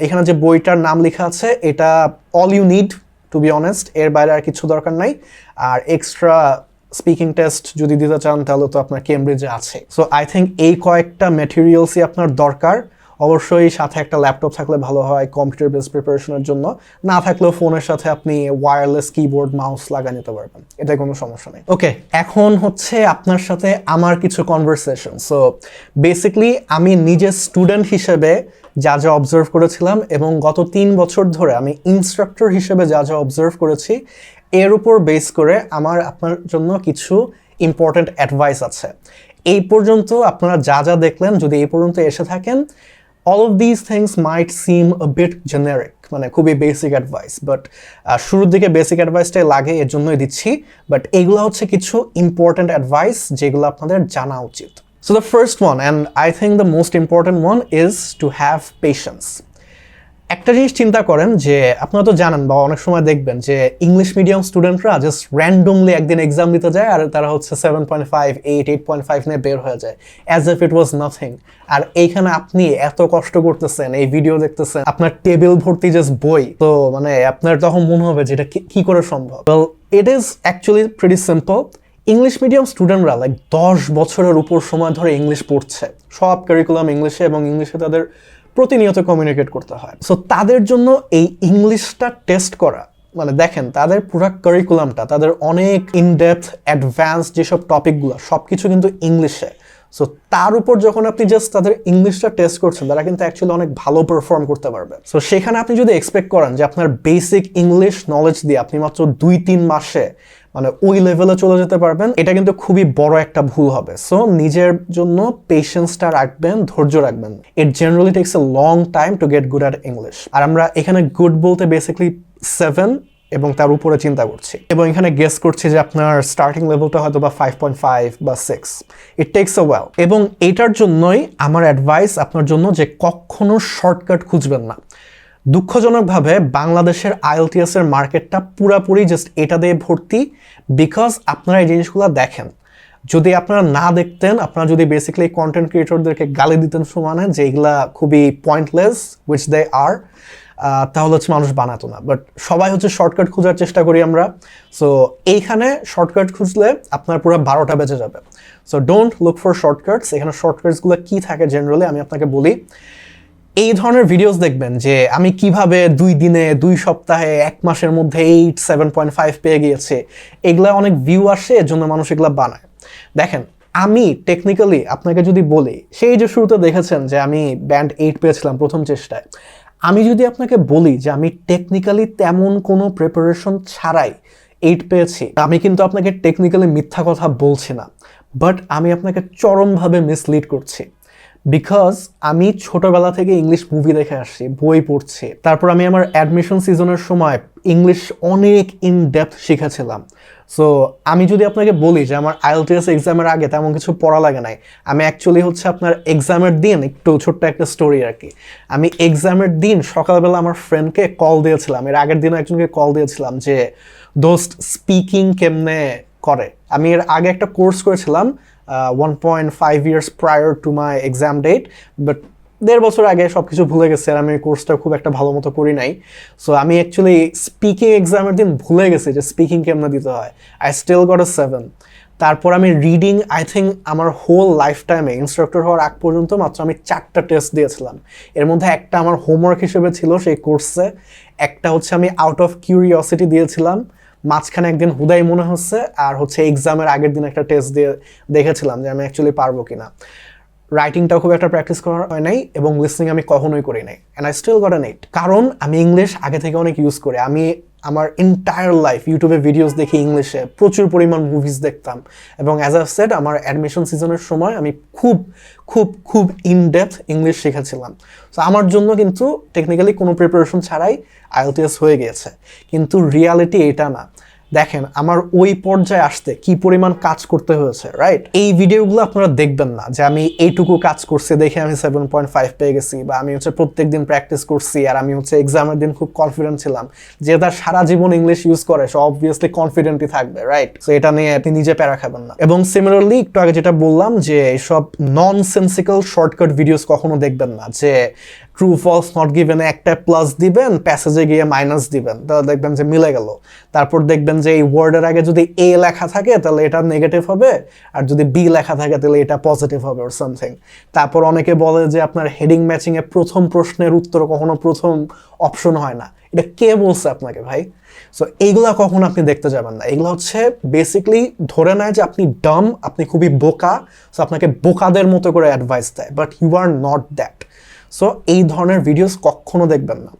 এখানে যে বইটার নাম লেখা আছে, এটা all you need to be honest, এর বাইরে আর কিছু দরকার নাই। আর এক্সট্রা স্পিকিং টেস্ট যদি দিতে চান তাহলে তো আপনার কেমব্রিজে আছে। সো আই থিঙ্ক এই কয়েকটা ম্যাটেরিয়ালসই আপনার দরকার। অবশ্যই সাথে একটা ল্যাপটপ থাকলে ভালো হয় কম্পিউটার বেস প্রিপারেশনের জন্য, না থাকলেও ফোনের সাথে আপনি ওয়্যারলেস কিবোর্ড মাউস লাগা নিতে পারবেন, এটা কোনো সমস্যা নেই। ওকে, এখন হচ্ছে আপনার সাথে আমার কিছু কনভারসেশন। সো বেসিক্যালি আমি নিজে স্টুডেন্ট হিসেবে যা যা অবজার্ভ করেছিলাম এবং গত 3 বছর ধরে আমি ইনস্ট্রাক্টর হিসেবে যা যা অবজার্ভ করেছি, এর উপর বেস করে আমার আপনার জন্য কিছু ইম্পর্টেন্ট অ্যাডভাইস আছে। এই পর্যন্ত আপনারা যা যা দেখলেন, যদি এই পর্যন্ত এসে থাকেন, all of these things might seem a bit generic, মানে খুবই বেসিক অ্যাডভাইস, বাট শুরুর দিকে বেসিক অ্যাডভাইসটাই লাগে, এর জন্যই দিচ্ছি। বাট এইগুলো হচ্ছে কিছু ইম্পর্টেন্ট অ্যাডভাইস যেগুলো আপনাদের জানা উচিত। So the first one, and I think the most important one, is to have patience. একটা জিনিস চিন্তা করেন যে আপনারা তো জানেন বা অনেক সময় দেখবেন যে ইংলিশ মিডিয়াম স্টুডেন্টরা জাস্ট র্যান্ডমলি একদিন এক্সাম দিতে যায় আর তারা হচ্ছে 7.5, 8, 8.5 নিয়ে বের হয়ে যায়, as if it was nothing. আর এইখানে আপনি এত কষ্ট করতেছেন, এই ভিডিও দেখতেছেন, আপনার টেবিল ভর্তি জাস্ট বই, তো মানে আপনার তখন মনে হবে যে এটা কি করে সম্ভব। Well, it is actually pretty simple. English medium স্টুডেন্টরা লাইক 10 বছরের উপর সময় ধরে ইংলিশ পড়ছে, সব কারিকুলাম ইংলিশে, এবং ইংলিশে তাদের প্রতিনিয়ত কমিউনিকেট করতে হয়। সো তাদের জন্য এই ইংলিশটা টেস্ট করা, মানে দেখেন তাদের পুরো কারিকুলামটা, তাদের অনেক ইনডেপথ অ্যাডভান্স যেসব টপিকগুলো সব কিছু কিন্তু ইংলিশে। সো তার উপর যখন আপনি জাস্ট তাদের ইংলিশটা টেস্ট করছেন, তারা কিন্তু অ্যাকচুয়ালি অনেক ভালো পারফর্ম করতে পারবে। সো সেখানে আপনি যদি এক্সপেক্ট করেন যে আপনার বেসিক ইংলিশ নলেজ দিয়ে আপনি মাত্র 2-3 মাসে মানে ওই লেভেলে চলে যেতে পারবেন, এটা কিন্তু খুবই বড় একটা ভুল হবে। সো নিজের জন্য পেশেন্সটা রাখবেন, ধৈর্য রাখবেন। It generally takes a long time to get good at English. আর আমরা এখানে গুড বলতে বেসিক্যালি 7 এবং তার উপরে চিন্তা করছি, এবং এখানে গেস করছি যে আপনার স্টার্টিং লেভেলটা হয়তো বা 5.5 বা 6। ইট টেকস আ ওয়েল। এবং এটার জন্যই আমার অ্যাডভাইস আপনার জন্য যে কখনো শর্টকাট খুঁজবেন না। দুঃখজনকভাবে বাংলাদেশের আইএলটিএস এর মার্কেটটা পুরাপুরি জাস্ট এটা দিয়ে ভর্তি, বিকজ আপনারা এই জিনিসগুলো দেখেন। যদি আপনারা না দেখতেন, আপনারা যদি বেসিক্যালি কন্টেন্ট ক্রিয়েটরদেরকে গালি দিতেন সমানে যে এগুলা খুবই পয়েন্টলেস, উইচ দে আর, তাহলে হচ্ছে মানুষ বানাতো না। বাট সবাই হচ্ছে শর্টকাট খোঁজার চেষ্টা করি আমরা। সো এইখানে শর্টকাট খুঁজলে আপনার পুরো 12টা বেজে যাবে। So don't look for shortcuts. এখানে শর্টকাটসগুলো কী থাকে জেনারেলি আমি আপনাকে বলি। এই ধরনের ভিডিওস দেখবেন যে আমি কিভাবে 2 দিনে, 2 সপ্তাহে, 1 মাসের মধ্যে 7.5 পেয়ে গিয়েছে, এগুলা অনেক ভিউ আসে, এর জন্য মানুষ এগুলা বানায়। দেখেন আমি টেকনিক্যালি আপনাকে যদি বলি, সেই যে শুরুতে দেখেছেন যে আমি ব্যান্ড 8 পেয়েছিলাম প্রথম চেষ্টায়, আমি যদি আপনাকে বলি যে আমি টেকনিক্যালি তেমন কোনো প্রিপারেশন ছাড়াই 8 পেয়েছি, আমি কিন্তু আপনাকে টেকনিক্যালি মিথ্যা কথা বলছি না, বাট আমি আপনাকে চরমভাবে মিসলিড করছি। বিকজ আমি ছোটবেলা থেকে ইংলিশ মুভি দেখে আসছি, বই পড়ছি, তারপর আমি আমার অ্যাডমিশন সিজনের সময় ইংলিশ অনেক ইন ডেপথ শিখেছিলাম। সো আমি যদি আপনাকে বলি যে আমার আইএলটিএস এক্সামের আগে তেমন কিছু পড়া লাগে নাই, আমি অ্যাকচুয়ালি হচ্ছে আপনার এক্সামের দিন, একটু ছোট্ট একটা স্টোরি আর কি, আমি এক্সামের দিন সকালবেলা আমার ফ্রেন্ডকে কল দিয়েছিলাম, এর আগের দিনও একজনকে কল দিয়েছিলাম যে দোস্ত স্পিকিং কেমনে করে। আমি এর আগে একটা কোর্স করেছিলাম 1.5 years prior to my exam date, but 1.5 বছর আগে সব কিছু ভুলে গেছে, আর আমি কোর্সটা খুব একটা ভালো মতো করি নাই। সো আমি অ্যাকচুয়ালি স্পিকিং এক্সামের দিন ভুলে গেছি যে স্পিকিং কেমনে দিতে হয়। I still got a 7। তারপর আমি রিডিং, আই থিঙ্ক আমার হোল লাইফ টাইমে ইনস্ট্রাক্টর হওয়ার আগ পর্যন্ত মাত্র আমি 4টা টেস্ট দিয়েছিলাম। এর মধ্যে একটা আমার হোমওয়ার্ক হিসেবে ছিল সেই কোর্সে, একটা হচ্ছে আমি আউট অফ কিউরিওসিটি দিয়েছিলাম, মাঝখানে একদিন হুদাই মনে হচ্ছে, আর হচ্ছে এক্সামের আগের দিন একটা টেস্ট দিয়ে দেখেছিলাম যে আমি অ্যাকচুয়ালি পারবো কিনা। রাইটিংটাও খুব একটা প্র্যাকটিস করা হয় নাই, এবং লিসনিং আমি কখনোই করি নাই, and I still got an 8। কারণ আমি ইংলিশ আগে থেকে অনেক ইউজ করি। আমি আমার এন্টায়ার লাইফ ইউটিউবে ভিডিওস দেখি ইংলিশে, প্রচুর পরিমাণ মুভিজ দেখতাম, এবং অ্যাজ আই সেড আমার অ্যাডমিশন সিজনের সময় আমি খুব খুব খুব ইন ডেপথ ইংলিশ শিখেছিলাম। সো আমার জন্য কিন্তু টেকনিক্যালি কোনো প্রিপারেশন ছাড়াই আইএলটিএস হয়ে গিয়েছে, কিন্তু রিয়ালিটি এটা না। দেখেন আমার ওই পর্যায়ে আসতে কি পরিমাণ কাজ করতে হয়েছে, রাইট? এই ভিডিওগুলো আপনারা দেখবেন না যে আমি এইটুকু কাজ করছি দেখে আমি 7.5 পেয়ে গেছি, বা আমি হচ্ছে প্রত্যেক দিন প্র্যাকটিস করছি, আর আমি হচ্ছে এক্সামের দিন খুব কনফিডেন্ট ছিলাম। যে তার সারা জীবন ইংলিশ ইউজ করে সে অবভিয়াসলি কনফিডেন্টই থাকবে, রাইট? সো এটা নিয়ে আপনি নিজে প্যারা খাবেন না। এবং সিমিলারলি একটু আগে যেটা বললাম যে এইসব নন সেন্সিক্যাল শর্টকাট ভিডিওস কখনো দেখবেন না, যে ট্রু ফলস নট গিভেন একটা প্লাস দিবেন, প্যাসেজে গিয়ে মাইনাস দিবেন, তাহলে দেখবেন যে মিলে গেল। তারপর দেখবেন যে এই ওয়ার্ডের আগে যদি এ লেখা থাকে তাহলে এটা নেগেটিভ হবে, আর যদি বি লেখা থাকে তাহলে এটা পজিটিভ হবে ওর সামথিং। তারপর অনেকে বলে যে আপনার হেডিং ম্যাচিংয়ে প্রথম প্রশ্নের উত্তর কখনো প্রথম অপশন হয় না। এটা কে বলছে আপনাকে ভাই? সো এইগুলা কখনো আপনি দেখতে যাবেন না। এগুলো হচ্ছে বেসিকলি ধরে নেয় যে আপনি ডাম, আপনি খুবই বোকা, সো আপনাকে বোকাদের মতো করে অ্যাডভাইস দেয়, but you are not that. So এই ধরনের ভিডিওস কখনো দেখবেন না।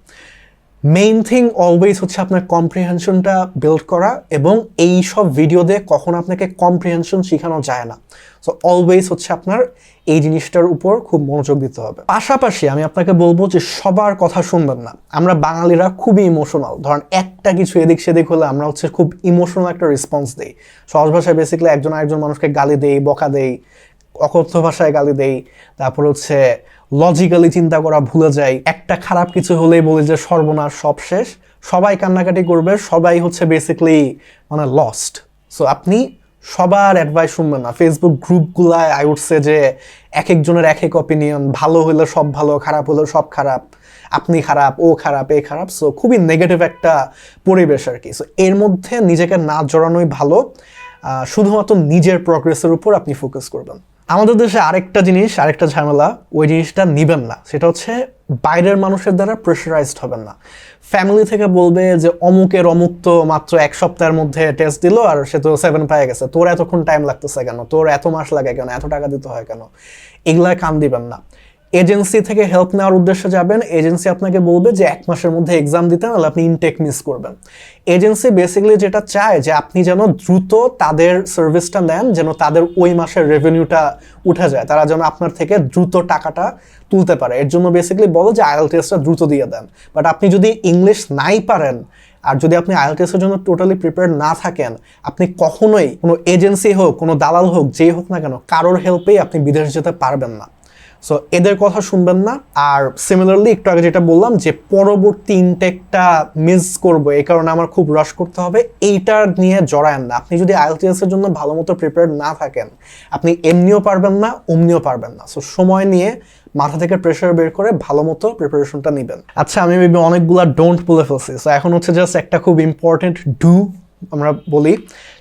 মেইন থিং অলওয়েজ হচ্ছে আপনার কম্প্রিহেনশনটা বিল্ড করা, এবং এই সব ভিডিও দিয়ে কখনো আপনাকে কম্প্রিহেনশন শেখানো যায় না। সো অলওয়েজ হচ্ছে আপনার এই জিনিসটার উপর খুব মনোযোগ দিতে হবে। পাশাপাশি আমি আপনাকে বলবো যে সবার কথা শুনবেন না। আমরা বাঙালিরা খুবই ইমোশনাল, ধরেন একটা কিছু এদিক সেদিক হলে আমরা হচ্ছে খুব ইমোশনাল একটা রেসপন্স দিই। সহজ ভাষায় বেসিক্যালি একজন আরেকজন মানুষকে গালি দেই, বকা দেই, অকথ্য ভাষায় গালি দেই, তারপর হচ্ছে লজিক্যালি চিন্তা করা ভুলে যাই। একটা খারাপ কিছু হলেই বলি যে সর্বনাশ, সব শেষ, সবাই কান্নাকাটি করবে, সবাই হচ্ছে বেসিক্যালি মানে লস্ট। সো আপনি সবার অ্যাডভাইস শুনবেন না। ফেসবুক গ্রুপগুলায় আই উড সে যে এক একজনের এক এক অপিনিয়ন, ভালো হলে সব ভালো, খারাপ হলে সব খারাপ, আপনি খারাপ, ও খারাপ, এ খারাপ। সো খুবই নেগেটিভ একটা পরিবেশ আর কি। সো এর মধ্যে নিজেকে না জড়ানোই ভালো। শুধুমাত্র নিজের প্রগ্রেসের উপর আপনি ফোকাস করবেন। আমাদের দেশে আরেকটা ঝামেলা, ওই জিনিসটা নিবেন না, সেটা হচ্ছে বাইরের মানুষের দ্বারা প্রেশারাইজড হবেন না। ফ্যামিলি থেকে বলবে যে অমুক তো মাত্র 1 সপ্তাহের মধ্যে টেস্ট দিল আর সে তো 7 পেয়ে গেছে, তোর এতক্ষণ টাইম লাগতেছে কেন, তোর এত মাস লাগে কেন, এত টাকা দিতে হয় কেন, এগুলায় কান দিবেন না। এজেন্সি থেকে হেল্প নেওয়ার উদ্দেশ্যে যাবেন, এজেন্সি আপনাকে বলবে যে 1 মাসের মধ্যে এক্সাম দিতে, নাহলে আপনি ইনটেক মিস করবেন। এজেন্সি বেসিক্যালি যেটা চায় যে আপনি যেন দ্রুত তাদের সার্ভিসটা নেন, যেন তাদের ওই মাসের রেভিনিউটা উঠে যায়, তারা যেন আপনার থেকে দ্রুত টাকাটা তুলতে পারে। এর জন্য বেসিক্যালি বলো যে IELTS-টা দ্রুত দিয়ে দেন। বাট আপনি যদি ইংলিশ নাই পারেন আর যদি আপনি IELTS-এর জন্য টোটালি প্রিপেয়ার না থাকেন, আপনি কখনোই কোনো এজেন্সি হোক, কোনো দালাল হোক, যেই হোক না কেন, কারোর হেল্পেই আপনি বিদেশ যেতে পারবেন না। সো এদের কথা শুনবেন না। আর সিমিলারলি একটু আগে যেটা বললাম যে পরবর্তী ইনটেকটা মিস করবো, এই কারণে আমার খুব রাশ করতে হবে, এইটা নিয়ে জড়ায়েন না। আপনি যদি IELTS-এর জন্য ভালো মতো প্রিপেয়ার না থাকেন, আপনি এমনিও পারবেন না, অমনিও পারবেন না। সো সময় নিয়ে মাথা থেকে প্রেশার বের করে ভালো মতো প্রিপারেশনটা নেবেন। আচ্ছা, আমি মেবি অনেকগুলা ডোন্ট বলে ফেলছি, সো এখন হচ্ছে জাস্ট একটা খুব ইম্পর্টেন্ট ডু আমরা বলি,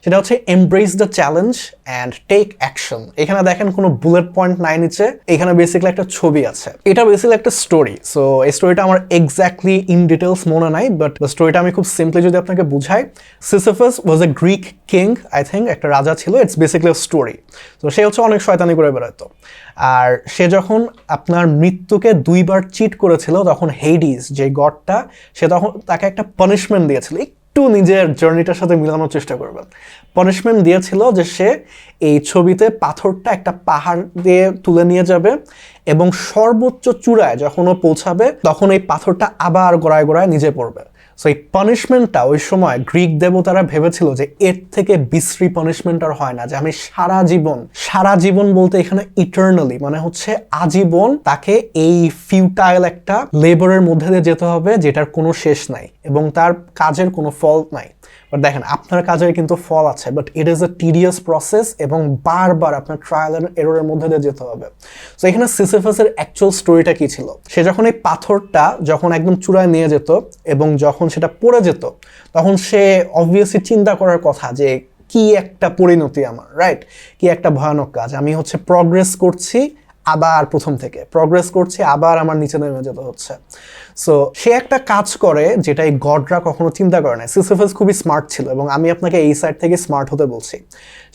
সেটা হচ্ছে embrace the challenge and take action. এখানে দেখেন কোনো বুলেট পয়েন্ট নাই নিচে, এখানে বেসিক্যালি একটা ছবি আছে, এটা বেসিক্যালি একটা স্টোরি। সো এই স্টোরিটা আমার এক্স্যাক্টলি ইন ডিটেলস মনে নাই, বাট স্টোরিটা আমি খুব সিম্পলি যদি আপনাকে বুঝাই, Sisyphus was A Greek king, I think একটা রাজা ছিল, ইটস বেসিক্যালি আ স্টোরি। তো সে হচ্ছে অনেক শয়তানি করে বেরোতো, আর সে যখন আপনার মৃত্যুকে 2 বার চিট করেছিল, তখন হেডিস যে গডটা, সে তখন তাকে একটা পানিশমেন্ট দিয়েছিল। একটু নিজের জার্নিটার সাথে মিলানোর চেষ্টা করবেন। পানিশমেন্ট দিয়েছিল যে সে এই ছবিতে পাথরটা একটা পাহাড় দিয়ে তুলে নিয়ে যাবে এবং সর্বোচ্চ চূড়ায় যখন ও পৌঁছাবে, তখন এই পাথরটা আবার গোড়ায় গোড়ায় নিচে পড়বে। সো এই পানিশমেন্টটা ওই সময় গ্রিক দেবতারা ভেবেছিল যে এর থেকে বিশ্রী পানিশমেন্ট আর হয় না, যে আমি সারা জীবন বলতে এখানে ইটারনালি মানে হচ্ছে আজীবন তাকে এই ফিউটাইল একটা লেবারের মধ্যে দিয়ে যেতে হবে, যেটার কোনো শেষ নাই এবং তার কাজের কোনো ফল নাই। বাট দেখেন, আপনার কাজের কিন্তু ফল আছে, but it is a tedious process এবং বারবার আপনার ট্রায়াল এন্ড এররের মধ্যে দিয়ে যেতে হবে। সো এখানে সিসিফাসের অ্যাকচুয়াল স্টোরিটা কি ছিল, সে যখন এই পাথরটা যখন একদম চূড়ায় নিয়ে যেত এবং যখন সেটা পড়ে যেত, তখন সে অবভিয়াসলি চিন্তা করার কথা যে কি একটা পরিণতি আমার, রাইট? কি একটা ভয়ানক কাজ, আমি হচ্ছে প্রগ্রেস করছি আবার প্রথম থেকে, প্রগ্রেস করছি আবার আমার নিচে নেমে যেতে হচ্ছে। সো সে একটা কাজ করে যেটা এই গডরা কখনো চিন্তা করে না। সিসিফাস খুবই স্মার্ট ছিল এবং আমি আপনাকে এই সাইড থেকে স্মার্ট হতে বলছি।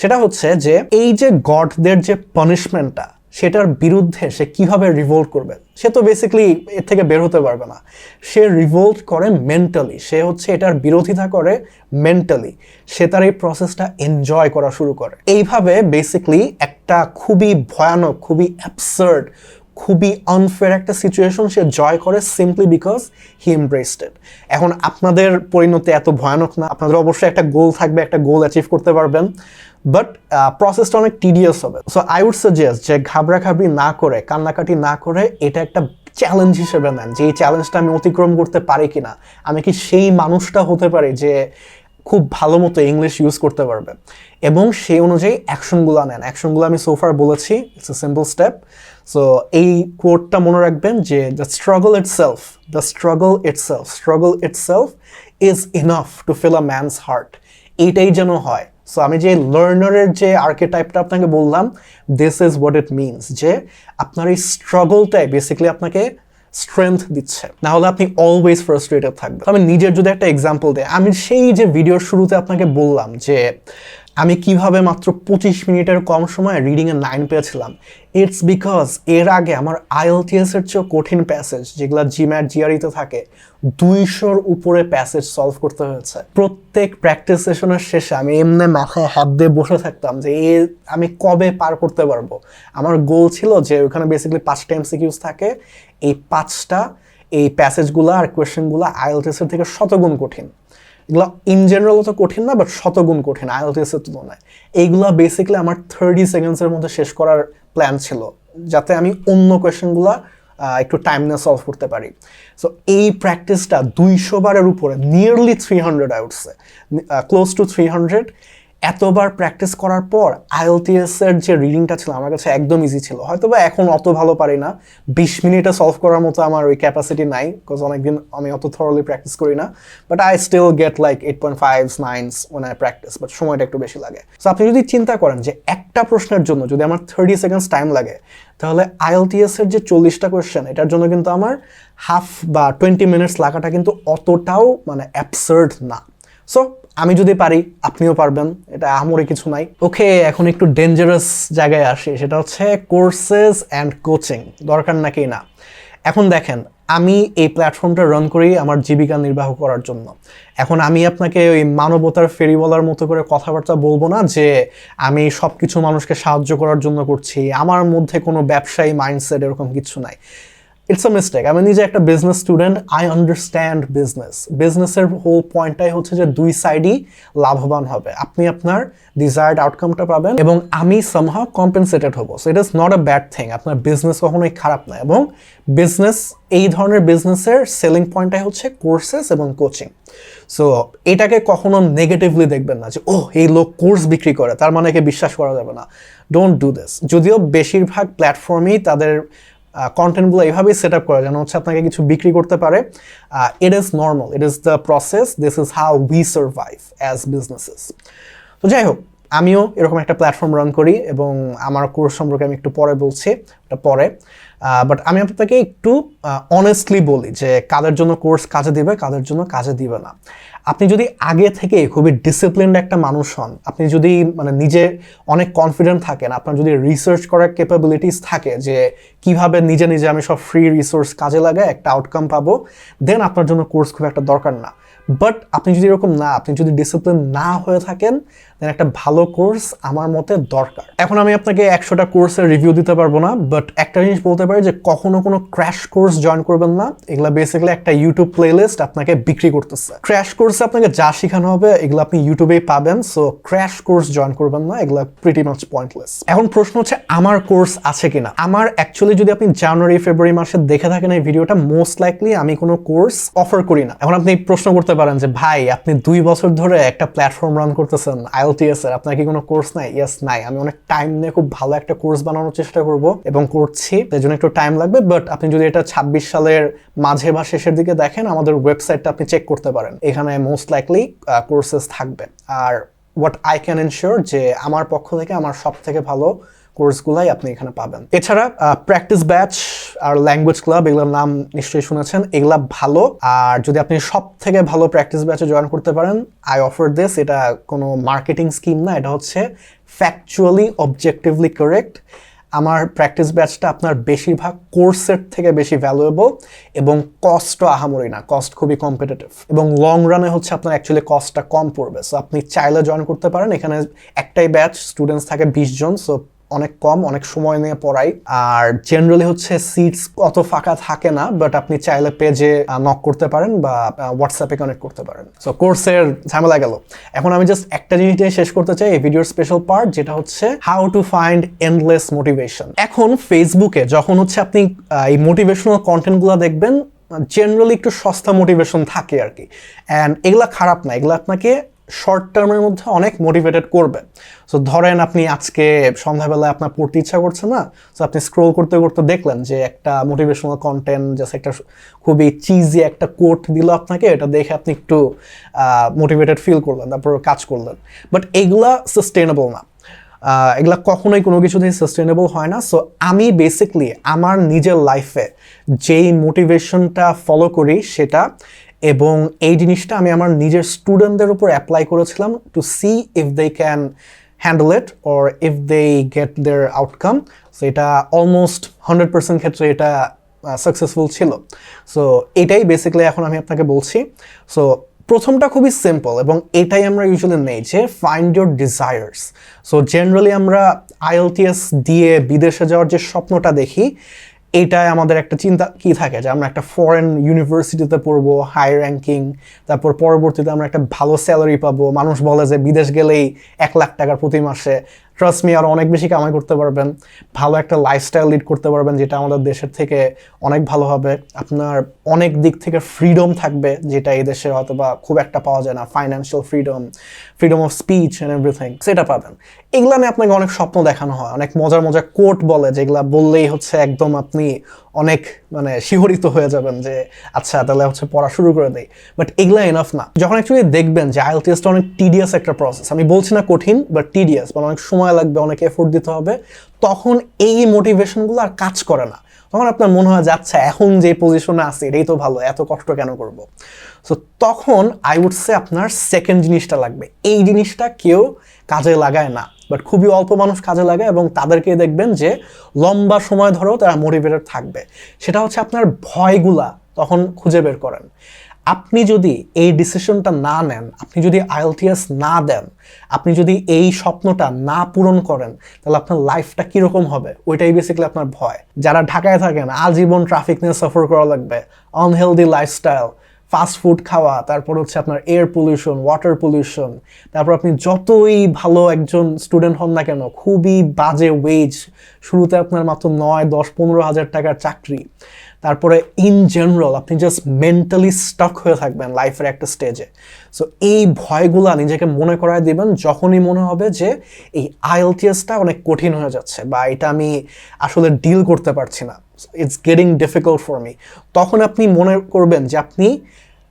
সেটা হচ্ছে যে এই যে গডদের যে পানিশমেন্টটা, সেটার বিরুদ্ধে সে কিভাবে রিভোল্ট করবে। সে তো বেসিক্যালি এর থেকে বের হতে পারবে না, সে রিভোল্ট করে মেন্টালি, সে হচ্ছে এটার বিরোধিতা করে মেন্টালি, সে তার এই প্রসেসটা এনজয় করা শুরু করে। এইভাবে বেসিক্যালি একটা খুবই ভয়ানক, খুবই অ্যাবসার্ড, খুবই আনফেয়ার একটা সিচুয়েশন সে জয় করে সিম্পলি বিকজ হি এমব্রেসড ইট। এখন আপনাদের পরিণতি এত ভয়ানক না, আপনাদের অবশ্যই একটা গোল থাকবে, একটা গোল অ্যাচিভ করতে পারবেন, বাট প্রসেসটা অনেক টিডিয়াস হবে। সো আই উড সাজেস্ট যে ঘাবড়াঘাবড়ি না করে, কান্নাকাটি না করে, এটা একটা চ্যালেঞ্জ হিসেবে নেন যে এই চ্যালেঞ্জটা আমি অতিক্রম করতে পারি কিনা, আমি কি সেই মানুষটা হতে পারি যে খুব ভালো মতো ইংলিশ ইউজ করতে পারবে, এবং সেই অনুযায়ী অ্যাকশনগুলো নেন। অ্যাকশনগুলো আমি সোফার বলেছি, it's a simple step. So এই কোটটা মনে রাখবেন যে the struggle itself is enough to fill a man's heart. এইটাই যেন হয়। সো আমি যে লার্নারের যে আর্কেটাইপটা আপনাকে বললাম, this is what it means, যে আপনার এই স্ট্রাগলটাই বেসিক্যালি আপনাকে স্ট্রেংথ দিচ্ছে, না হলে আপনি অলওয়েজ ফ্রাস্ট্রেটেড থাকবেন। আমি নিজের যদি একটা এক্সাম্পল দিই, আমি সেই যে ভিডিওর শুরুতে আপনাকে বললাম যে আমি কিভাবে মাত্র 25 মিনিটের কম সময়ে রিডিংয়ে 9 পেয়েছিলাম, ইটস বিকজ এর আগে আমার IELTS-এর চেয়েও কঠিন প্যাসেজ যেগুলো জিম্যাট জিআরইতে থাকে 200-র উপরে প্যাসেজ সলভ করতে হয়েছে। প্রত্যেক প্র্যাকটিস সেশনের শেষে আমি এমনি মাথায় হাত দিয়ে বসে থাকতাম যে আমি কবে পার করতে পারবো। আমার গোল ছিল যে ওখানে বেসিক্যালি 5টা MCQs থাকে, এই 5টা এই প্যাসেজগুলো আর কোয়েশ্চেনগুলো IELTS-এর থেকে শতগুণ কঠিন। এগুলো ইন জেনারেল তো কঠিন না, বাট শতগুণ কঠিন IELTS-এর তুলনায়। এইগুলো বেসিক্যালি আমার 30 সেকেন্ডসের মধ্যে শেষ করার প্ল্যান ছিল, যাতে আমি অন্য কোয়েশ্চেনগুলো একটু টাইম নিয়ে সলভ করতে পারি। সো এই প্র্যাকটিসটা 200 বারের উপরে, nearly 300, I would say close to 300, এতবার প্র্যাকটিস করার পর IELTS এর যে রিডিংটা ছিল আমার কাছে একদম ইজি ছিল। হয়তো বা এখন অত ভালো পারি না, 20 মিনিটে সলভ করার মতো আমার ওই ক্যাপাসিটি নাই, বিকজ অনেকদিন আমি অত থরলি প্র্যাকটিস করি না, but I still get like 8.5 9s when I practice, but সময়টা একটু বেশি লাগে। সো আপনি যদি চিন্তা করেন যে একটা প্রশ্নের জন্য যদি আমার 30 সেকেন্ডস টাইম লাগে, তাহলে IELTS এর যে 40টা কোয়েশ্চেন এটার জন্য কিন্তু আমার হাফ বা 20 মিনিটস লাগাটা কিন্তু অতটাও মানে অ্যাবসার্ড না। সো আমি যদি পারি আপনিও পারবেন, এটা আহামরি কিছু নাই। ওকে, এখন একটু ডেঞ্জারাস জায়গায় আসি, সেটা হচ্ছে কোর্সেস অ্যান্ড কোচিং দরকার নাকি না। এখন দেখেন, আমি এই প্ল্যাটফর্মটা রান করি আমার জীবিকা নির্বাহ করার জন্য। এখন আমি আপনাকে ওই মানবতার ফেরিওয়ালার মতো করে কথাবার্তা বলবো না যে আমি সব কিছু মানুষকে সাহায্য করার জন্য করছি, আমার মধ্যে কোনো ব্যবসায়ী মাইন্ডসেট এরকম কিছু নাই। It's a mistake. আমি নিজে একটা বিজনেস স্টুডেন্ট, আই আন্ডারস্ট্যান্ড বিজনেসের হোল পয়েন্টটাই হচ্ছে যে দুই সাইডই লাভবান হবে, আপনি আপনার ডিজায়ার্ড আউটকামটা পাবেন এবং আমি সামহাও কম্পেনসেটেড হবো। So it is not a bad thing, আপনার বিজনেস কখনোই খারাপ না। এবং বিজনেস, এই ধরনের বিজনেসের সেলিং পয়েন্টটাই হচ্ছে কোর্সেস এবং কোচিং। সো এটাকে কখনো নেগেটিভলি দেখবেন না যে এই লোক কোর্স বিক্রি করে তার মানে একে বিশ্বাস করা যাবে না। Don't do this. যদিও বেশিরভাগ প্ল্যাটফর্মই তাদের কন্টেন্টগুলো এইভাবেই সেট আপ করে যেন হচ্ছে আপনাকে কিছু বিক্রি করতে পারে। It is normal, it is the process, this is how we survive as businesses. তো যাই হোক, আমিও এরকম একটা প্ল্যাটফর্ম রান করি এবং আমার কোর্স সম্পর্কে আমি একটু পরে বলছি, এটা পরে। বাট আমি আপনাকে একটু অনেস্টলি বলি যে কাদের জন্য কোর্স কাজে দিবে, কাদের জন্য কাজে দিবে না। আপনি যদি আগে থেকে খুবই ডিসিপ্লিনড একটা মানুষ হন, আপনি যদি মানে নিজে অনেক কনফিডেন্ট থাকেন, আপনার যদি রিসার্চ করার ক্যাপাবিলিটিস থাকে যে কিভাবে নিজে নিজে আমি সব ফ্রি রিসোর্স কাজে লাগায় একটা আউটকাম পাবো, দেন আপনার জন্য কোর্স খুব একটা দরকার না। বাট আপনি যদি এরকম না, আপনি যদি ডিসিপ্লিন না হয়ে থাকেন, দেন একটা ভালো কোর্স আমার মতে দরকার। এখন আমি আপনাকে 100টা কোর্সের রিভিউ দিতে পারবো না, বাট একটা জিনিস বলতে পারি যে কখনো কোনো ক্র্যাশ কোর্স জয়েন করবেন না। এগুলা বেসিক্যালি একটা ইউটিউব প্লেলিস্ট আপনাকে বিক্রি করতেছে। ক্র্যাশ কোর্সে আপনাকে যা শেখানো হবে এগুলো আপনি ইউটিউবেই পাবেন, সো ক্র্যাশ কোর্স জয়েন করবেন না, এগুলো প্রিটি মাচ পয়েন্টলেস। এখন প্রশ্ন হচ্ছে আমার কোর্স আছে কিনা। আমার অ্যাকচুয়ালি যদি আপনি জানুয়ারি ফেব্রুয়ারি মাসে দেখে থাকেন এই ভিডিওটা, মোস্ট লাইকলি আমি কোনো কোর্স অফার করি না। এখন আপনি প্রশ্ন করতে পারেন যে ভাই আপনি 2 বছর ধরে একটা প্ল্যাটফর্ম রান করতেছেন IELTS এর, আপনার কি কোনো কোর্স নাই? ইয়েস, নাই। আমি অনেক টাইম নিয়ে খুব ভালো একটা কোর্স বানানোর চেষ্টা করব এবং করছি, এর জন্য একটু টাইম লাগবে। বাট আপনি যদি এটা 26 সালের মাঝে বা শেষের দিকে দেখেন, আমাদের ওয়েবসাইটটা আপনি চেক করতে পারেন, এখানে মোস্ট লাইকলি কোর্সেস থাকবে। আর হোয়াট আই ক্যান এনশিওর যে আমার পক্ষ থেকে আমার সব থেকে ভালো কোর্সগুলাই আপনি এখানে পাবেন। এছাড়া প্র্যাকটিস ব্যাচ আর ল্যাঙ্গুয়েজ ক্লাব, এগুলোর নাম নিশ্চয়ই শুনেছেন, এগুলা ভালো। আর যদি আপনি সব থেকে ভালো প্র্যাকটিস ব্যাচে জয়েন করতে পারেন, আই অফার দিস। এটা কোনো মার্কেটিং স্কিম না, এটা হচ্ছে ফ্যাকচুয়ালি অবজেক্টিভলি কারেক্ট। আমার প্র্যাকটিস ব্যাচটা আপনার বেশিরভাগ কোর্সের থেকে বেশি ভ্যালুয়েবল এবং কস্টও আহামরি না, কস্ট খুবই কম্পিটিটিভ এবং লং রানে হচ্ছে আপনার অ্যাকচুয়ালি কস্টটা কম পড়বে। সো আপনি চাইলে জয়েন করতে পারেন। এখানে একটাই ব্যাচ, স্টুডেন্টস থাকে 20 জন, সো অনেক কম, অনেক সময় নিয়ে পড়াই। আর জেনারেলি হচ্ছে সিটস অত ফাঁকা থাকে না, বাট আপনি চাইলে পেজে নক করতে পারেন বা হোয়াটসঅ্যাপে কানেক্ট করতে পারেন। সো কোর্সের ঝামেলা গেল। এখন আমি জাস্ট একটা জিনিস দিয়ে শেষ করতে চাই এই ভিডিওর স্পেশাল পার্ট, যেটা হচ্ছে how to find endless motivation. এখন ফেসবুকে যখন হচ্ছে আপনি এই মোটিভেশনাল কন্টেন্টগুলো দেখবেন, জেনারেলি একটু সস্তা মোটিভেশন থাকে আর কি। অ্যান্ড এগুলা খারাপ না, এগুলো আপনাকে শর্ট টার্মের মধ্যে অনেক মোটিভেটেড করবে। সো ধরেন আপনি আজকে সন্ধ্যাবেলায় আপনার পড়তে ইচ্ছা করছে না, সো আপনি স্ক্রোল করতে করতে দেখলেন যে একটা মোটিভেশনাল কন্টেন্ট, জাস্ট একটা খুবই চিজি একটা কোট দিল আপনাকে, এটা দেখে আপনি একটু মোটিভেটেড ফিল করলেন, তারপর কাজ করলেন। বাট এগুলা সাস্টেনেবল না, এগুলা কখনোই কোনো কিছুতেই সাস্টেনেবল হয় না। সো আমি বেসিকলি আমার নিজের লাইফে যেই মোটিভেশনটা ফলো করি সেটা, এবং এই জিনিসটা আমি আমার নিজের স্টুডেন্টদের উপর অ্যাপ্লাই করেছিলাম to see if they can handle it or if they get their outcome. So এটা অলমোস্ট 100% ক্ষেত্রে এটা সাকসেসফুল ছিল। সো এটাই বেসিক্যালি এখন আমি আপনাকে বলছি। সো প্রথমটা খুবই সিম্পল এবং এটাই আমরা ইউজুয়ালি নেই, যে find your desires. So generally আমরা IELTS দিয়ে বিদেশে যাওয়ার যে স্বপ্নটা দেখি, এইটাই আমাদের একটা চিন্তা কি থাকে যে আমরা একটা ফরেন ইউনিভার্সিটিতে পড়বো, হাই র্যাঙ্কিং, তারপর পরবর্তীতে আমরা একটা ভালো স্যালারি পাবো। মানুষ বলে যে বিদেশ গেলেই 1 লাখ টাকার প্রতি মাসে ট্রাস্ট মি, আরও অনেক বেশি কামাই করতে পারবেন, ভালো একটা লাইফস্টাইল লিড করতে পারবেন যেটা আমাদের দেশের থেকে অনেক ভালো হবে। আপনার অনেক দিক থেকে ফ্রিডম থাকবে, যেটা এই দেশে হয়তো বা খুব একটা পাওয়া যায় না। Financial freedom, freedom of speech and everything, সেটা পাবেন। এগুলা নিয়ে আপনাকে অনেক স্বপ্ন দেখানো হয়, অনেক মজার মজার কোট বলে, যেগুলা বললেই হচ্ছে একদম আপনি অনেক মানে শিহরিত হয়ে যাবেন যে আচ্ছা তাহলে হচ্ছে পড়া শুরু করে দেই। বাট এগুলা এনাফ না। যখন অ্যাকচুয়ালি দেখবেন যে আইএলটিএসটা অনেক টিডিয়াস একটা প্রসেস, আমি বলছি না কঠিন, বাট টিডিয়াস, মানে অনেক সময় লাগবে, অনেক এফোর্ট দিতে হবে, তখন এই মোটিভেশনগুলো আর কাজ করে না। তখন আপনার মনে হয় যে আচ্ছা এখন যে পজিশনে আছে এটাই তো ভালো, এত কষ্ট কেন করব। সো তখন আই উড সে আপনার সেকেন্ড জিনিসটা লাগবে। এই জিনিসটা কেউ কাজে লাগায় না, বাট খুবই অল্প মানুষ কাজে লাগায়, এবং তাদেরকে দেখবেন যে লম্বা সময় ধরেও তারা মোটিভেটেড থাকবে। সেটা হচ্ছে আপনার ভয়গুলা তখন খুঁজে বের করেন। আপনি যদি এই ডিসিশনটা না নেন, আপনি যদি আইএলটিএস না দেন, আপনি যদি এই স্বপ্নটা না পূরণ করেন, তাহলে আপনার লাইফটা কীরকম হবে, ওইটাই বেসিক্যালি আপনার ভয়। যারা ঢাকায় থাকেন, আজীবন ট্রাফিক নিয়ে সাফার করা লাগবে, আনহেলদি লাইফস্টাইল, ফাস্ট ফুড খাওয়া, তারপর হচ্ছে আপনার এয়ার পলিউশন, ওয়াটার পলিউশন, তারপর আপনি যতই ভালো একজন স্টুডেন্ট হন না কেন, খুবই বাজে ওয়েজ, শুরুতে আপনার মাত্র 9, 10, 15 হাজার টাকার চাকরি, তারপরে ইন জেনারেল আপনি জাস্ট মেন্টালি স্টাক হয়ে থাকবেন লাইফের একটা স্টেজে। সো এই ভয়গুলা নিজেকে মনে করায় দিবেন যখনই মনে হবে যে এই আইএলটিএসটা অনেক কঠিন হয়ে যাচ্ছে, বা এটা আমি আসলে ডিল করতে পারছি না, it's getting difficult for me. তখন আপনি মনে করবেন যে আপনি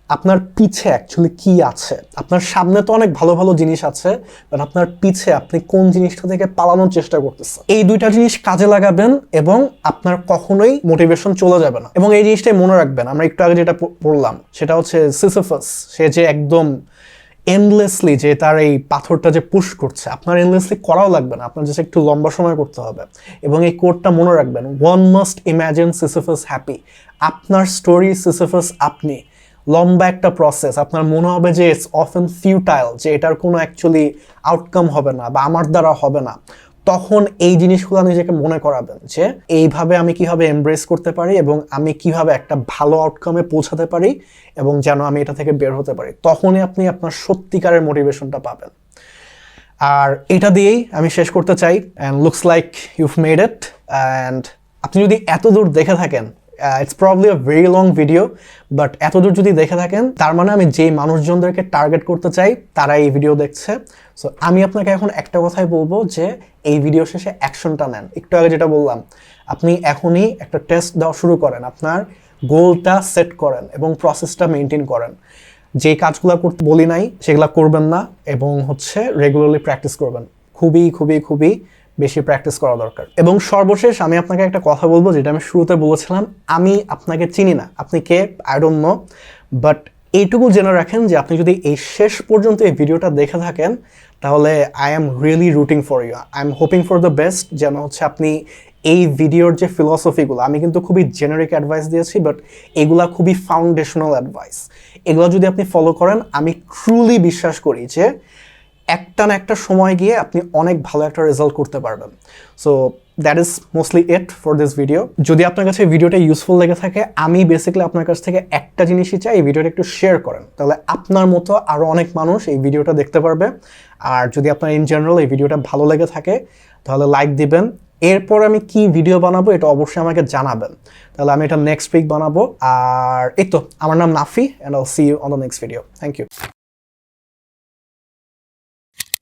আপনার পিছে অ্যাকচুয়ালি কি আছে। আপনার সামনে তো অনেক ভালো ভালো জিনিস আছে, বাট আপনার পিছে আপনি কোন জিনিসটা থেকে পালানোর চেষ্টা করতেছেন। এই দুইটা জিনিস কাজে লাগাবেন এবং আপনার কখনোই মোটিভেশন চলে যাবে না। এবং এই জিনিসটাই মনে রাখবেন, আমরা একটু আগে যেটা পড়লাম সেটা হচ্ছে সিসিফাস, সে যে একদম এন্ডলেসলি যে তার এই পাথরটা যে পুশ করছে, আপনার এন্ডলেসলি করাও লাগবে না, আপনার জাস্ট একটু লম্বা সময় করতে হবে। এবং এই কোডটা মনে রাখবেন, one must imagine Sisyphus happy. আপনার স্টোরি সিসিফাস আপনি, লম্বা একটা প্রসেস, আপনার মনে হবে যে ইটস অফেন ফিউটাইল, যে এটার কোনো অ্যাকচুয়ালি আউটকাম হবে না বা আমার দ্বারা হবে না। তখন এই জিনিসগুলো নিজেকে মনে করাবেন যে এইভাবে আমি কিভাবে এমব্রেস করতে পারি এবং আমি কিভাবে একটা ভালো আউটকামে পৌঁছাতে পারি এবং যেন আমি এটা থেকে বের হতে পারি। তখনই আপনি আপনার সত্যিকারের মোটিভেশনটা পাবেন। আর এটা দিয়েই আমি শেষ করতে চাই। And looks like ইউভ made it. And আপনি যদি এত দূর দেখে থাকেন, it's probably a very long video, but এতদূর যদি দেখে থাকেন তার মানে আমি যেই মানুষজনদেরকে টার্গেট করতে চাই তারা এই ভিডিও দেখছে। সো আমি আপনাকে এখন একটা কথাই বলবো যে এই ভিডিও শেষে অ্যাকশনটা নেন। একটু আগে যেটা বললাম, আপনি এখনই একটা টেস্ট দেওয়া শুরু করেন, আপনার গোলটা সেট করেন এবং প্রসেসটা মেনটেন করেন। যে কাজগুলো করতে বলি নাই সেগুলো করবেন না, এবং হচ্ছে রেগুলারলি প্র্যাকটিস করবেন। খুবই খুবই খুবই বেশি প্র্যাকটিস করা দরকার। এবং সর্বশেষ আমি আপনাকে একটা কথা বলবো, যেটা আমি শুরুতে বলেছিলাম, আমি আপনাকে চিনি না, আপনি কে আই ডোন্ট নো, বাট এইটুকু জেনে রাখেন যে আপনি যদি এই শেষ পর্যন্ত এই ভিডিওটা দেখে থাকেন তাহলে I am really rooting for you, I am hoping for the best. যেন হচ্ছে আপনি এই ভিডিওর যে ফিলসফিগুলো, আমি কিন্তু খুবই জেনারিক অ্যাডভাইস দিয়েছি, বাট এগুলা খুবই ফাউন্ডেশনাল অ্যাডভাইস। এগুলো যদি আপনি ফলো করেন, আমি ট্রুলি বিশ্বাস করি যে একটা না একটা সময় গিয়ে আপনি অনেক ভালো একটা রেজাল্ট করতে পারবেন। So that is mostly it for this video. যদি আপনার কাছে ভিডিওটা ইউজফুল লেগে থাকে, আমি বেসিক্যালি আপনার কাছ থেকে একটা জিনিসই চাই, এই ভিডিওটা একটু শেয়ার করেন, তাহলে আপনার মতো আরও অনেক মানুষ এই ভিডিওটা দেখতে পারবে। আর যদি আপনার ইন জেনারেল এই ভিডিওটা ভালো লেগে থাকে তাহলে লাইক দিবেন। এরপর আমি কি ভিডিও বানাবো এটা অবশ্যই আমাকে জানাবেন, তাহলে আমি এটা নেক্সট উইক বানাবো। আর এই তো, আমার নাম Nafi, and I'll see you on the next video. Thank you.